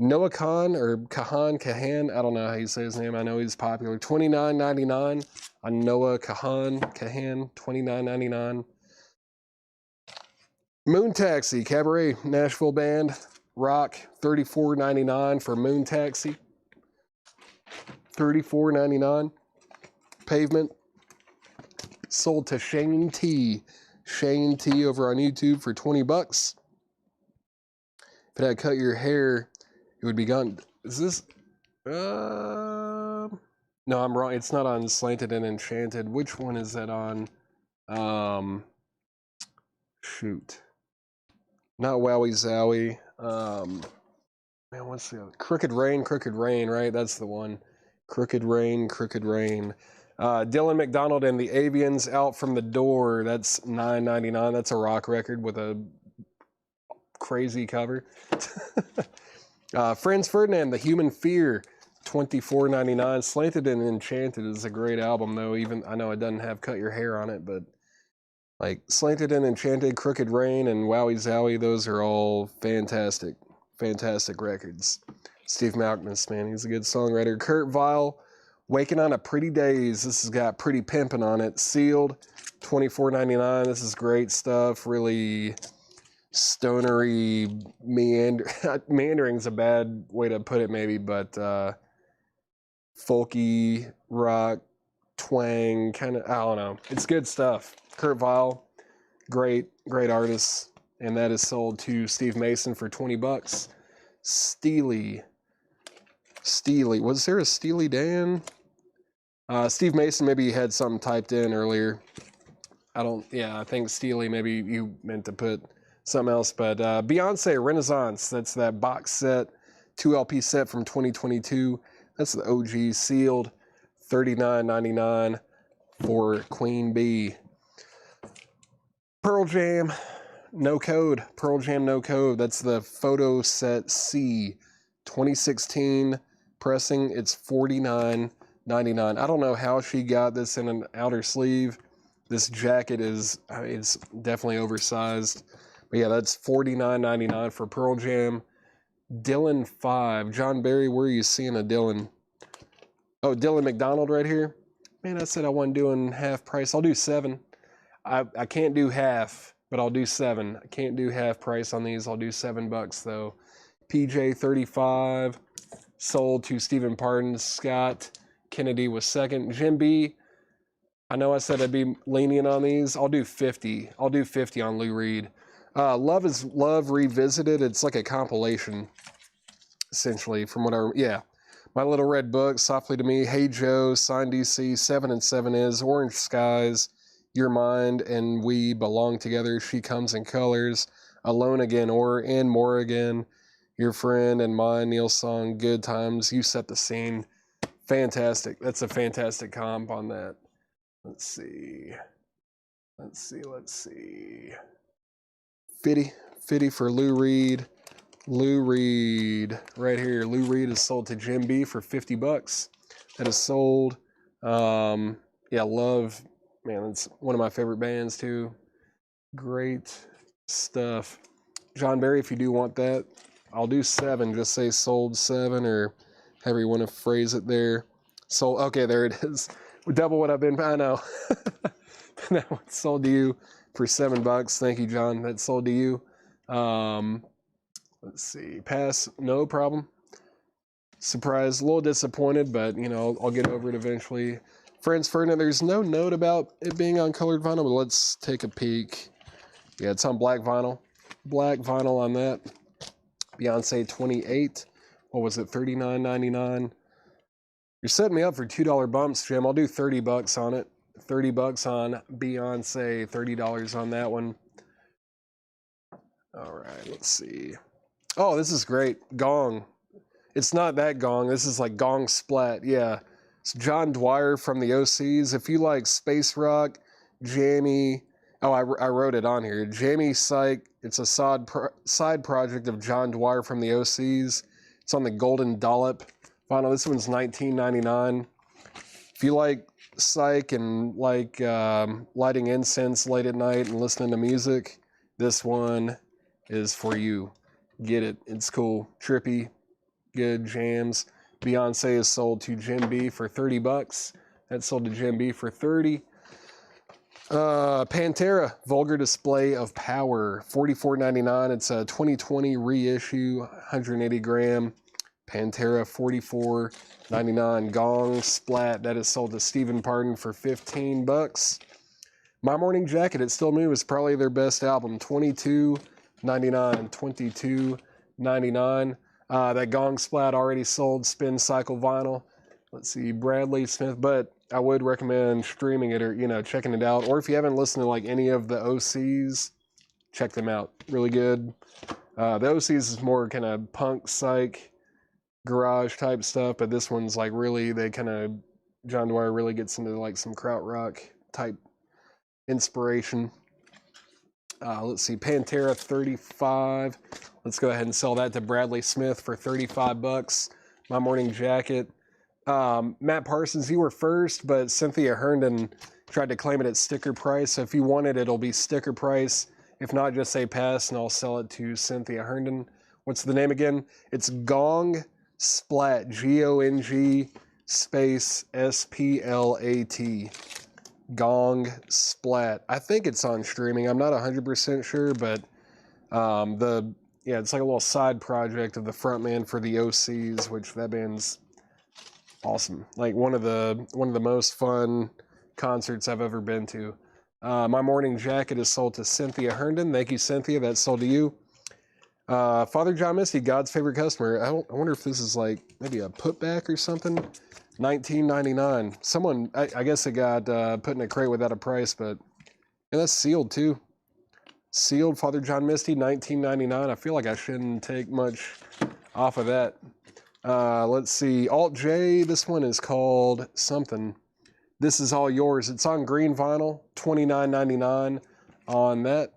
Noah Kahan, or Kahan, I don't know how you say his name. I know he's popular. $29.99 on Noah Kahan, $29.99. Moon Taxi, Cabaret, Nashville band, rock, $34.99 for Moon Taxi. $34.99. Pavement, sold to Shane T. Shane T over on YouTube for 20 bucks. If it had cut your hair, it would be gone. Is this? No, I'm wrong. It's not on Slanted and Enchanted. Which one is that on? Shoot. Not Wowie Zowie. Man, what's the other? Crooked Rain, right? That's the one. Crooked Rain. Dylan McDonald and the Avians, Out from the Door. That's $9.99. That's a rock record with a crazy cover. Franz Ferdinand, The Human Fear, $24.99. Slanted and Enchanted is a great album, though. Even I know it doesn't have Cut Your Hair on it, but like Slanted and Enchanted, Crooked Rain, and Wowie Zowie, those are all fantastic records. Steve Malkmus, man, he's a good songwriter. Kurt Vile, Waking on a Pretty Daze. This has got Pretty Pimpin' on it. Sealed, $24.99. This is great stuff. Really stonery, meandering's a bad way to put it maybe, but folky, rock, twang, kind of, I don't know. It's good stuff. Kurt Vile, great artist. And that is sold to Steve Mason for $20. Steely. Was there a Steely Dan? Steve Mason, maybe you had something typed in earlier. I think Steely, maybe you meant to put something else. But Beyonce Renaissance, that's that box set, 2 LP set from 2022. That's the OG sealed, $39.99 for Queen Bee. Pearl Jam, No Code. Pearl Jam No Code. That's the Photo Set C, 2016 pressing. It's $49.99. I don't know how she got this in an outer sleeve. This jacket is, it's definitely oversized. But yeah, that's $49.99 for Pearl Jam. Dylan 5. John Barry, where are you seeing a Dylan? Oh, Dylan McDonald right here. Man, I said I wasn't doing half price. I'll do 7. I can't do half, but I'll do 7. I can't do half price on these. I'll do $7 though. PJ 35 sold to Stephen Pardon. Scott Kennedy was second. Jim B, I know I said I'd be lenient on these. I'll do 50. I'll do 50 on Lou Reed. Love is Love Revisited. It's like a compilation, essentially, from what yeah. My Little Red Book, Softly to Me, Hey Joe, Sign DC, 7 and 7 is, Orange Skies, Your Mind and We Belong Together, She Comes in Colors, Alone Again and More Again, Your Friend and Mine, Neil Song, Good Times, You Set the Scene. Fantastic. That's a fantastic comp on that. Let's see. 50 for Lou Reed. Lou Reed, right here. Lou Reed is sold to Jim B for $50. That is sold. Yeah, Love, man, that's one of my favorite bands too. Great stuff. John Barry, if you do want that, I'll do 7. Just say sold 7 or however you want to phrase it there. Sold. Okay, there it is. Double what I've been. I know. That one's sold to you for $7. Thank you, John. That's sold to you. Let's see. Pass. No problem. Surprised. A little disappointed, but, you know, I'll get over it eventually. Franz Ferdinand, there's no note about it being on colored vinyl, but let's take a peek. Yeah, it's on black vinyl. Black vinyl on that. Beyonce 28. What was it? $39.99. You're setting me up for $2 bumps, Jim. I'll do $30 on it. $30 on Beyonce. $30 on that one. All right, let's see. Oh, this is great. Gong. It's not that Gong. This is like Gong Splat. Yeah. It's John Dwyer from the OCs. If you like space rock, jammy. Oh, I wrote it on here. Jammy Psych. It's a side project of John Dwyer from the OCs. It's on the Golden Dollop vinyl. This one's $19.99. If you like psych and like lighting incense late at night and listening to music, this one is for you. Get it. It's cool. Trippy. Good jams. Beyonce is sold to Jim B for $30. That's sold to Jim B for $30. Pantera, Vulgar Display of Power, $44.99. It's a 2020 reissue, 180 gram. Pantera, $44.99. Gong Splat, that is sold to Stephen Pardon for $15. My Morning Jacket, It's Still New, is probably their best album, $22.99. $22.99. That Gong Splat already sold Spin Cycle vinyl. Let's see, Bradley Smith, but I would recommend streaming it or, you know, checking it out. Or if you haven't listened to like any of the OCs, check them out. Really good. The OCs is more kind of punk, psych, garage type stuff, but this one's like really, John Dwyer really gets into like some krautrock type inspiration. Let's see, Pantera 35. Let's go ahead and sell that to Bradley Smith for $35. My Morning Jacket. Matt Parsons, you were first, but Cynthia Herndon tried to claim it at sticker price. So if you want it, it'll be sticker price. If not, just say pass and I'll sell it to Cynthia Herndon. What's the name again? It's Gong Splat, G-O-N-G space S-P-L-A-T. Gong Splat. I think it's on streaming. I'm not 100% sure, but it's like a little side project of the frontman for the OCs, which that band's awesome. Like one of the most fun concerts I've ever been to. My morning jacket is sold to Cynthia Herndon. Thank you, Cynthia. That's sold to you. Father John Misty, God's favorite customer. I wonder if this is like maybe a putback or something. $19.99. Someone, I guess it got put in a crate without a price, but that's sealed too. Sealed, Father John Misty, $19.99. I feel like I shouldn't take much off of that. Let's see. Alt J, this one is called something. This is all yours. It's on green vinyl, $29.99 on that.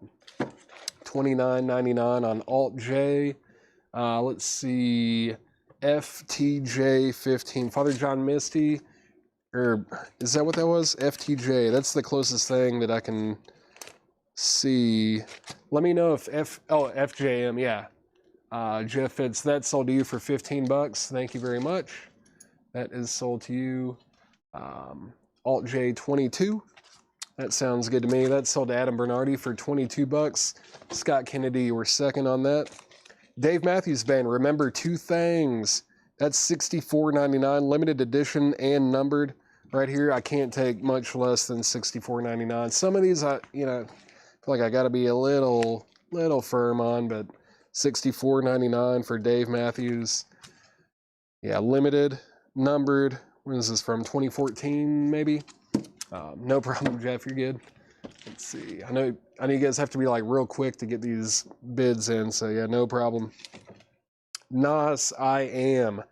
$29.99 on Alt J. Let's see. FTJ15. Father John Misty. Or is that what that was? FTJ. That's the closest thing that I can see. Let me know if FJM, yeah. Jeff, that's sold to you for $15. Thank you very much. That is sold to you. Alt J22. That sounds good to me. That's sold to Adam Bernardi for $22. Scott Kennedy, you were second on that. Dave Matthews Band, Remember Two Things. That's $64.99, limited edition and numbered. Right here, I can't take much less than $64.99. Some of these, I feel like I got to be a little firm on, but $64.99 for Dave Matthews. Yeah, limited, numbered. When is this from? 2014, maybe? No problem, Jeff. You're good. Let's see. I know you guys have to be like real quick to get these bids in, so yeah, no problem. Nas, I Am,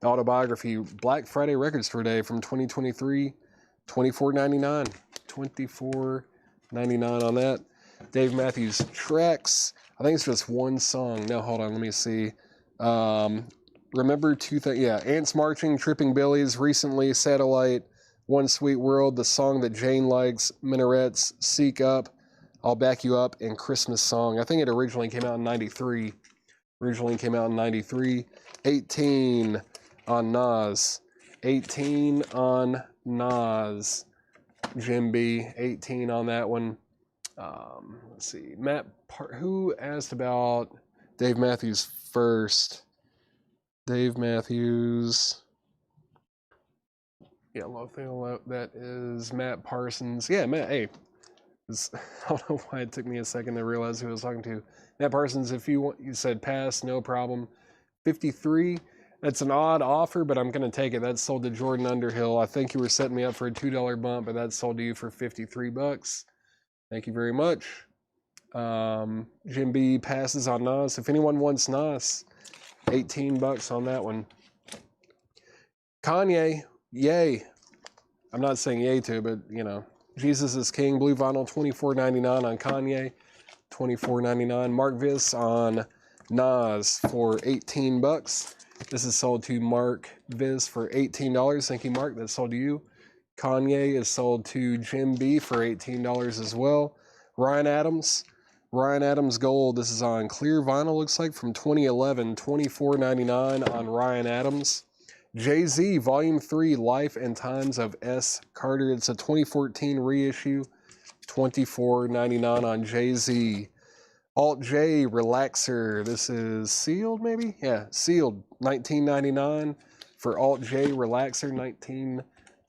the autobiography, Black Friday Record Store Day from 2023, $24.99. $24.99 on that. Dave Matthews Tracks. I think it's just one song. No, hold on. Let me see. Remember Two Things. Yeah, Ants Marching, Tripping Billies, recently Satellite, One Sweet World, the song that Jane likes, Minarets, Seek Up, I'll Back You Up, and Christmas Song. I think it originally came out in 93. 18 on Nas. 18 on Nas. Jim B. 18 on that one. Let's see. Who asked about Dave Matthews first? Dave Matthews. Yeah, that is Matt Parsons. Yeah, Matt, hey. I don't know why it took me a second to realize who I was talking to. Matt Parsons, if you said pass, no problem. 53, that's an odd offer, but I'm going to take it. That's sold to Jordan Underhill. I think you were setting me up for a $2 bump, but that's sold to you for $53. Thank you very much. Jim B passes on Nas. If anyone wants Nas, $18 on that one. Kanye, yay. I'm not saying yay to, but Jesus is King, blue vinyl, $24.99 on Kanye, $24.99. Mark Viss on Nas for $18. This is sold to Mark Viss for $18. Thank you, Mark. That's sold to you. Kanye is sold to Jim B for $18 as well. Ryan Adams Gold. This is on clear vinyl, looks like, from 2011, $24.99 on Ryan Adams. Jay-Z, Volume 3, Life and Times of S. Carter. It's a 2014 reissue, $24.99 on Jay-Z. Alt J, Relaxer. This is sealed, maybe? Yeah, sealed, $19.99 for Alt J, Relaxer,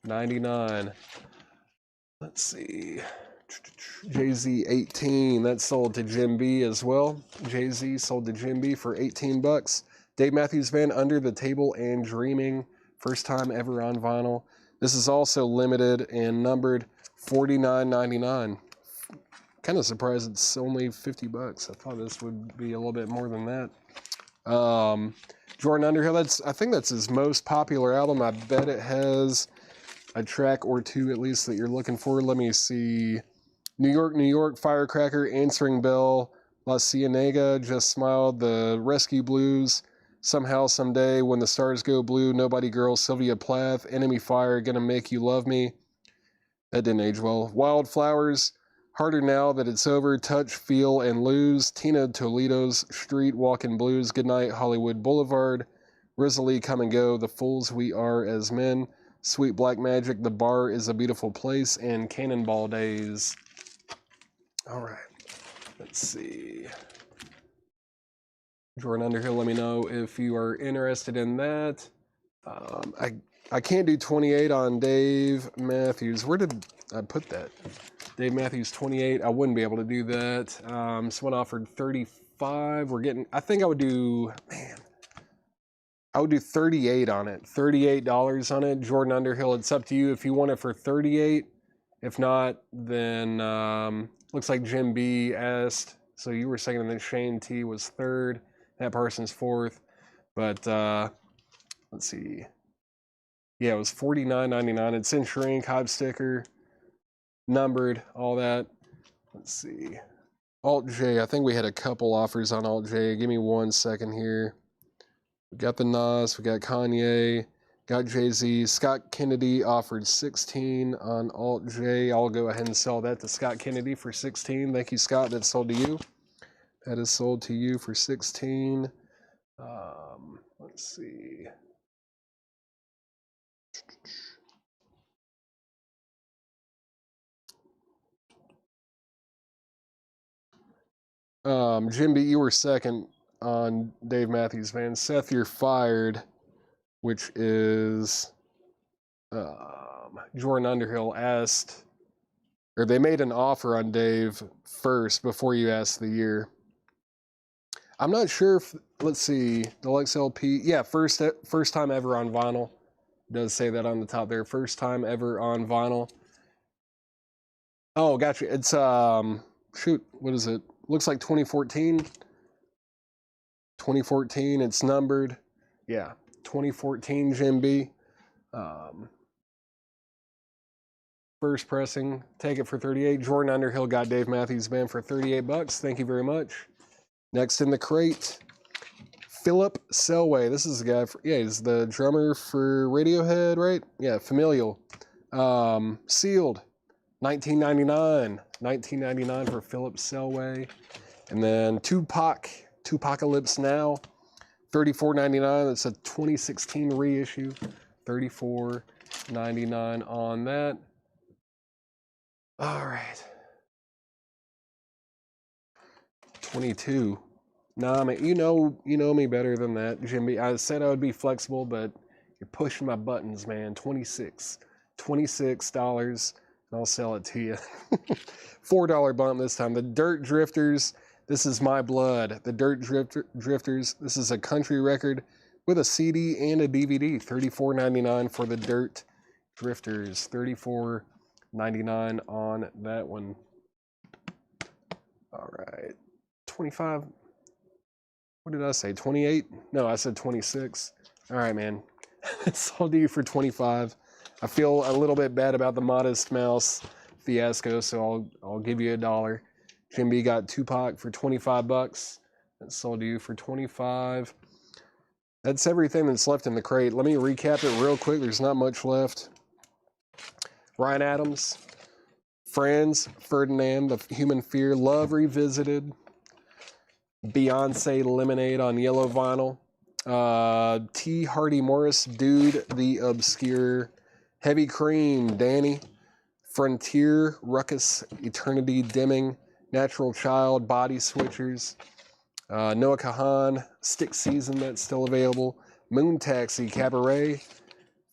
$19.99. Let's see. Jay-Z, 18. That's sold to Jim B as well. Jay-Z sold to Jim B for $18. Dave Matthews Band, Under the Table and Dreaming, first time ever on vinyl. This is also limited and numbered, $49.99. Kind of surprised it's only $50. I thought this would be a little bit more than that. Jordan Underhill, I think that's his most popular album. I bet it has a track or two at least that you're looking for. Let me see. New York, Firecracker, Answering Bell, La Cienega, Just Smiled, The Rescue Blues, Somehow, Someday, When the Stars Go Blue, Nobody Girl, Sylvia Plath, Enemy Fire, Gonna Make You Love Me. That didn't age well. Wildflowers, Harder Now That It's Over, Touch, Feel, and Lose, Tina Toledo's Street Walking Blues, Goodnight, Hollywood Boulevard, Rosalie, Come and Go, The Fools We Are as Men, Sweet Black Magic, The Bar is a Beautiful Place, and Cannonball Days. All right, let's see. Jordan Underhill, let me know if you are interested in that. I can't do 28 on Dave Matthews. Where did I put that? Dave Matthews 28. I wouldn't be able to do that. Someone offered 35. I think I would do, I would do 38 on it. $38 on it. Jordan Underhill, it's up to you if you want it for 38. If not, then looks like Jim B asked. So you were second, and then Shane T was third. That person's fourth. But let's see. Yeah, it was $49.99. It's in shrink, hype sticker, numbered, all that. Let's see. Alt J, I think we had a couple offers on Alt J. Give me 1 second here. We got the Nas, we got Kanye, got Jay-Z. Scott Kennedy offered 16 on Alt J. I'll go ahead and sell that to Scott Kennedy for 16. Thank you, Scott. That's sold to you. That is sold to you for 16. Let's see. Jim B, you were second on Dave Matthews, man. Seth, you're fired, which is Jordan Underhill asked, or they made an offer on Dave first before you asked the year. I'm not sure if, let's see, Deluxe LP, yeah, first time ever on vinyl. It does say that on the top there, first time ever on vinyl. Oh, gotcha. It's shoot, what is it? Looks like 2014. 2014, it's numbered. Yeah, 2014 Jim B. First pressing, take it for 38. Jordan Underhill got Dave Matthews Band for 38 bucks. Thank you very much. Next in the crate, Philip Selway. This is the guy for, yeah, he's the drummer for Radiohead, right? Yeah, Familial. Sealed, $19.99 for Philip Selway. And then Tupacalypse Now, $34.99. That's a 2016 reissue. $34.99 on that. All right. 22. Nah, man, you know me better than that, Jimmy. I said I would be flexible, but you're pushing my buttons, man. $26, and I'll sell it to you. $4 bump this time. The Dirt Drifters. This is my blood. The Dirt Drifters. This is a country record with a CD and a DVD. $34.99 for the Dirt Drifters. $34.99 on that one. All right. 25. What did I say? 28? No, I said 26. All right, man. It's all due for 25. I feel a little bit bad about the Modest Mouse fiasco, so I'll give you $1. Jim B got Tupac for 25 bucks. That's sold to you for 25. That's everything that's left in the crate. Let me recap it real quick. There's not much left. Ryan Adams, Friends, Ferdinand, The Human Fear, Love Revisited, Beyonce Lemonade on yellow vinyl, T. Hardy Morris, Dude the Obscure, Heavy Cream, Danny, Frontier, Ruckus, Eternity Dimming, Natural Child, Body Switchers, Noah Kahan, Stick Season, that's still available, Moon Taxi, Cabaret,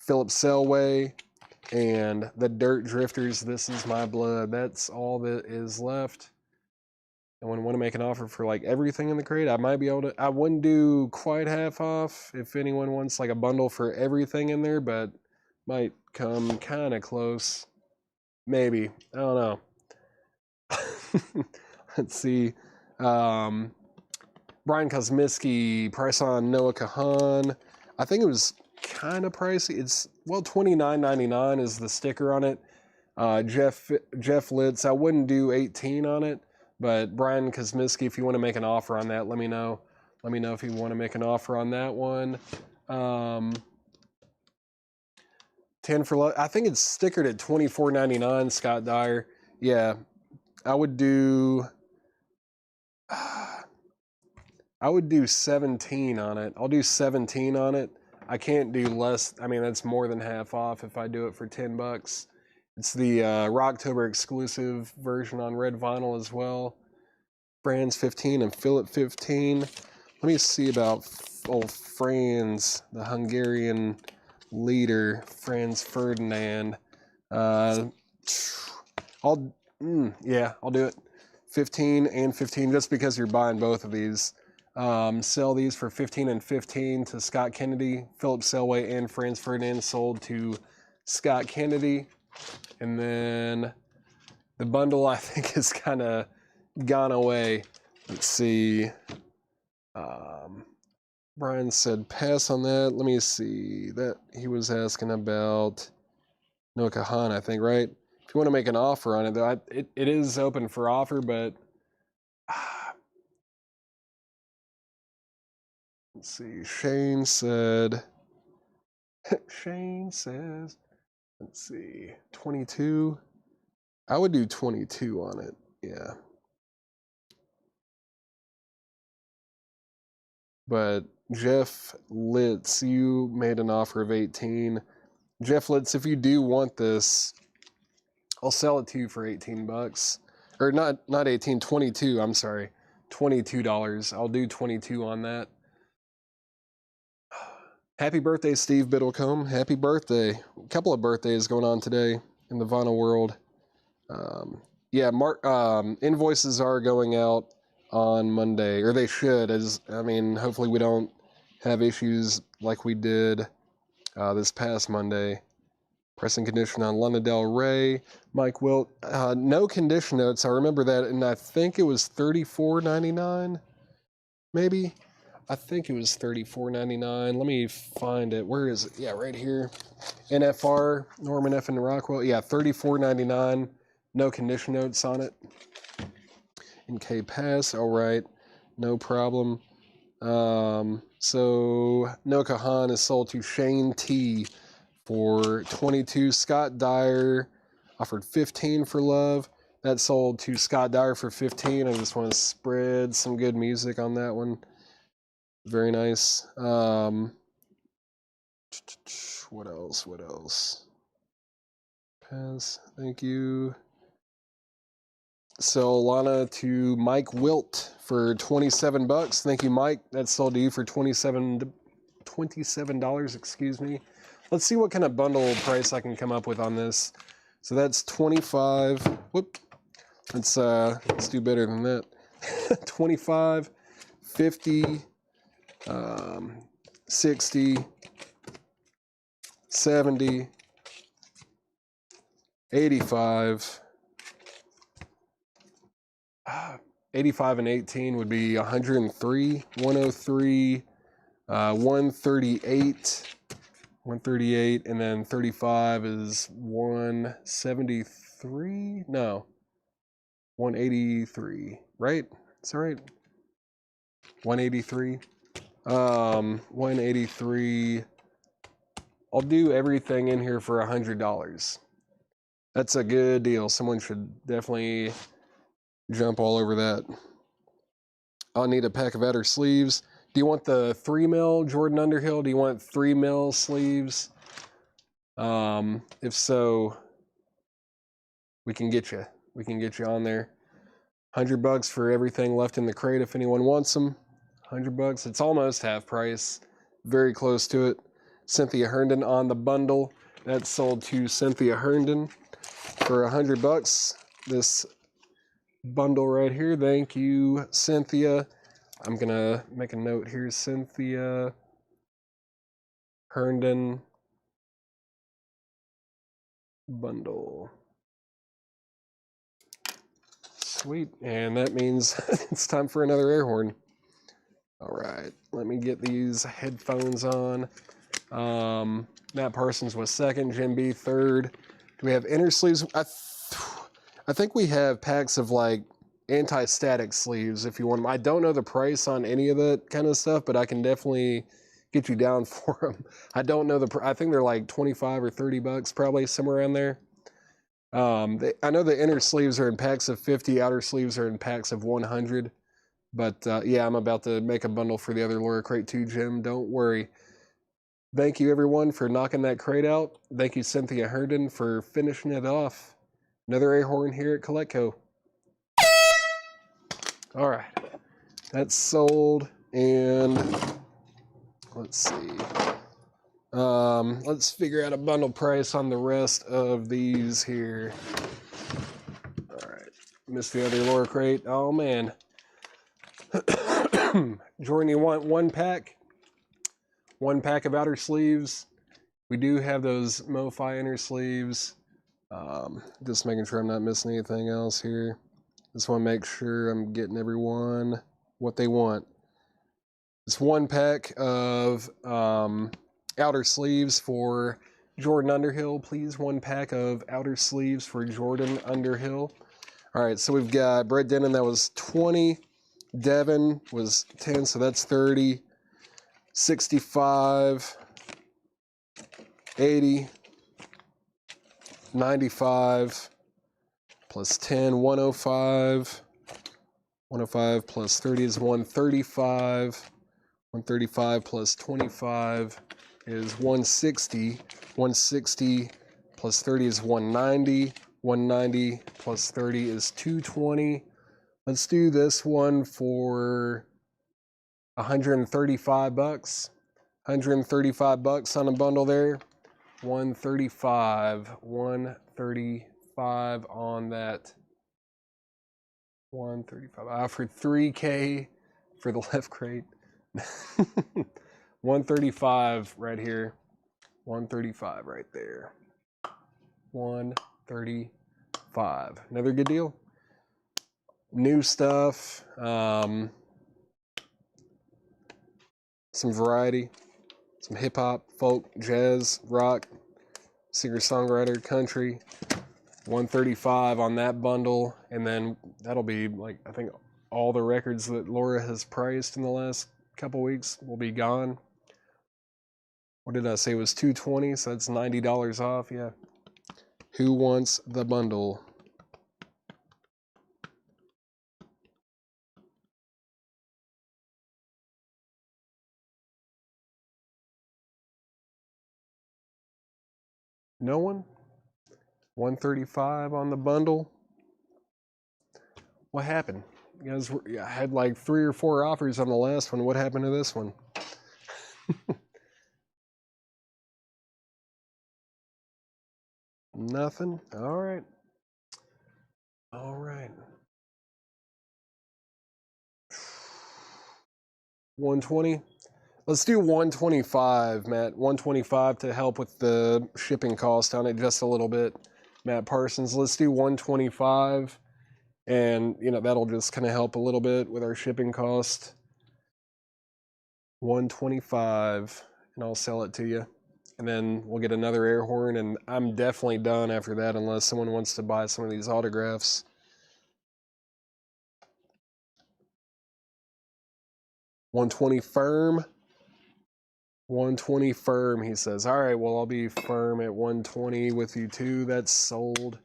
Philip Selway, and the Dirt Drifters, This Is My Blood. That's all that is left. I want to make an offer for like everything in the crate. I might be able to, I wouldn't do quite half off if anyone wants like a bundle for everything in there, but might come kind of close. Maybe. I don't know. Let's see. Brian Kosmiski, price on Noah Kahan. I think it was kind of pricey. It's, well, $29.99 is the sticker on it. Jeff Litz, I wouldn't do 18 on it, but Brian Kosmiski, if you want to make an offer on that, let me know. Let me know if you want to make an offer on that one. 10 for, I think it's stickered at $24.99, Scott Dyer. Yeah, I would do, I would do 17 on it. I'll do 17 on it. I can't do less. I mean, that's more than half off if I do it for $10. It's the Rocktober exclusive version on red vinyl as well. Franz 15 and Philip 15. Let me see about old Franz, the Hungarian leader, Franz Ferdinand. I'll do it. 15 and 15 just because you're buying both of these. Sell these for 15 and 15 to Scott Kennedy. Philip Selway and Franz Ferdinand sold to Scott Kennedy. And then the bundle, I think, has kind of gone away. Let's see. Brian said pass on that. Let me see. That he was asking about Noah Kahan, I think, right? If you want to make an offer on it, though, it is open for offer, but let's see. Shane says, let's see, 22. I would do 22 on it. Yeah. But Jeff Litz, you made an offer of 18. Jeff Litz, if you do want this, I'll sell it to you for $18. Or not 18, 22, I'm sorry. $22. I'll do 22 on that. Happy birthday, Steve Biddlecombe. Happy birthday. A couple of birthdays going on today in the vinyl world. Invoices are going out on Monday, or they should. Hopefully we don't have issues like we did this past Monday. Pressing condition on Lana Del Rey, Mike Wilt. No condition notes. I remember that, and I think it was $34.99, maybe. I think it was $34.99. Let me find it. Where is it? Yeah, right here. NFR, Norman F. and Rockwell. Yeah, $34.99. No condition notes on it. NK Pass, all right. No problem. So Noah Kahan is sold to Shane T for 22. Scott Dyer offered 15 for Love. That sold to Scott Dyer for 15. I just want to spread some good music on that one. Very nice. What else? Pass. Thank you. So Lana to Mike Wilt for $27. Thank you, Mike. That's sold to you for $27. Excuse me. Let's see what kind of bundle price I can come up with on this. So that's 25. Whoop. Let's do better than that. 25, 50, 60, 70, 85. 85 and 18 would be 103, 103, 138, and then 35 is 173? No, 183, right? Is that right? 183. 183. I'll do everything in here for $100. That's a good deal. Someone should definitely jump all over that. I'll need a pack of outer sleeves. Do you want the 3mm Jordan Underhill? Do you want 3mm sleeves? If so, we can get you. We can get you on there. $100 for everything left in the crate if anyone wants them. $100. It's almost half price. Very close to it. Cynthia Herndon on the bundle. That's sold to Cynthia Herndon for $100. This bundle right here. Thank you, Cynthia. I'm gonna make a note here. Cynthia Herndon bundle. Sweet. And that means it's time for another air horn. All right, let me get these headphones on. Matt Parsons was second, Jim B third. Do we have inner sleeves? I think we have packs of like anti-static sleeves if you want them. I don't know the price on any of that kind of stuff, but I can definitely get you down for them. I don't know I think they're like 25 or $30, probably somewhere around there. I know the inner sleeves are in packs of 50, outer sleeves are in packs of 100, But yeah, I'm about to make a bundle for the other Laura crate too, Jim. Don't worry. Thank you, everyone, for knocking that crate out. Thank you, Cynthia Herndon, for finishing it off. Another air horn here at Coletco. All right. That's sold. And let's see. Let's figure out a bundle price on the rest of these here. All right. Missed the other Laura crate. Oh, man. Jordan, you want one pack? One pack of outer sleeves. We do have those MoFi inner sleeves. Just making sure I'm not missing anything else here. Just want to make sure I'm getting everyone what they want. It's one pack of outer sleeves for Jordan Underhill, please. One pack of outer sleeves for Jordan Underhill. All right, so we've got Brett Dennen, that was 20. Devin was 10, so that's 30. 65, 80, 95, plus 10, 105. 105 plus 30 is 135. 135 plus 25 is 160. 160 plus 30 is 190. 190 plus 30 is 220. Let's do this one for 135 bucks. 135 bucks on a bundle there. 135. 135 on that. 135. I offered $3K for the left crate. 135 right here. 135 right there. 135. Another good deal. New stuff. Some variety. Some hip hop, folk, jazz, rock, singer-songwriter, country. 135 on that bundle, and then that'll be like, I think all the records that Laura has priced in the last couple weeks will be gone. What did I say? It was $220, so that's $90 off. Yeah. Who wants the bundle? No one? 135 on the bundle. What happened? You guys had like 3 or 4 offers on the last one. What happened to this one? Nothing? All right. All right. 120. Let's do 125, Matt. 125 to help with the shipping cost on it just a little bit. Matt Parsons, let's do 125. And, you know, that'll just kind of help a little bit with our shipping cost. 125, and I'll sell it to you. And then we'll get another air horn, and I'm definitely done after that unless someone wants to buy some of these autographs. 120 firm. 120 firm, he says. All right, well, I'll be firm at 120 with you too. That's sold.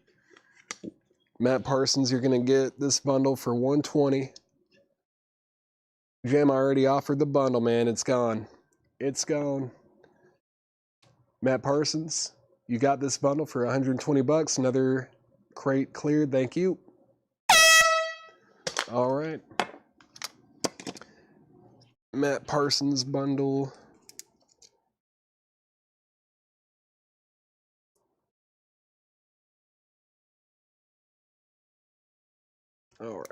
Matt Parsons, you're going to get this bundle for 120. Jim, I already offered the bundle, man. It's gone. It's gone. Matt Parsons, you got this bundle for 120 bucks. Another crate cleared. Thank you. All right. Matt Parsons bundle. All right.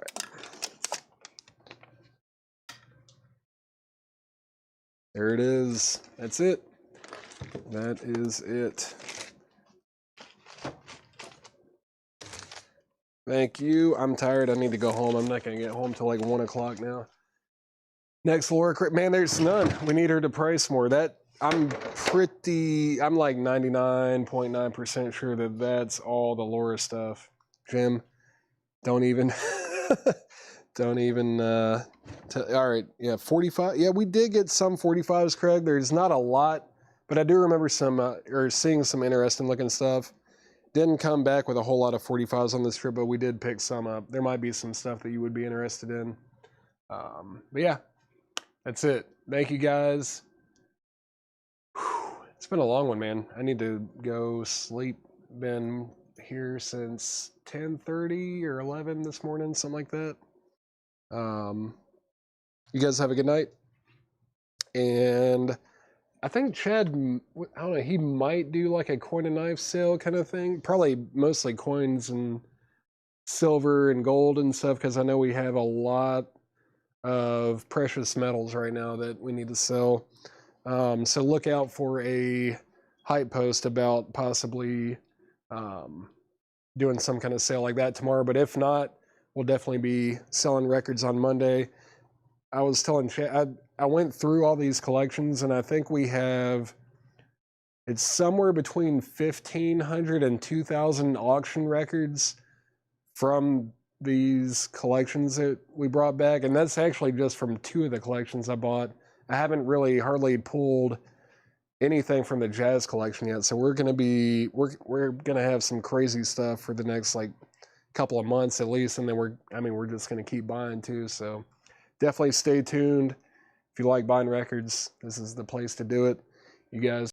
There it is. That's it. That is it. Thank you. I'm tired. I need to go home. I'm not going to get home till like 1 o'clock now. Next Laura crate. Man, there's none. We need her to price more. I'm like 99.9% sure that that's all the Laura stuff. Jim, don't even, all right. Yeah, 45. Yeah, we did get some 45s, Craig. There's not a lot, but I do remember seeing some interesting looking stuff. Didn't come back with a whole lot of 45s on this trip, but we did pick some up. There might be some stuff that you would be interested in. But yeah, that's it. Thank you guys. Whew, it's been a long one, man. I need to go sleep. Been here since 10:30 or 11 this morning, something like that. You guys have a good night. And I think Chad, I don't know, he might do like a coin and knife sale kind of thing. Probably mostly coins and silver and gold and stuff, because I know we have a lot of precious metals right now that we need to sell. So look out for a hype post about possibly doing some kind of sale like that tomorrow. But if not, we'll definitely be selling records on Monday. I was telling Chad, I went through all these collections, and I think we have, it's somewhere between 1,500 and 2,000 auction records from these collections that we brought back. And that's actually just from 2 of the collections I bought. I haven't really hardly pulled anything from the jazz collection yet. So we're going to have some crazy stuff for the next like couple of months at least. And then we're just going to keep buying too. So definitely stay tuned. If you like buying records, this is the place to do it. You guys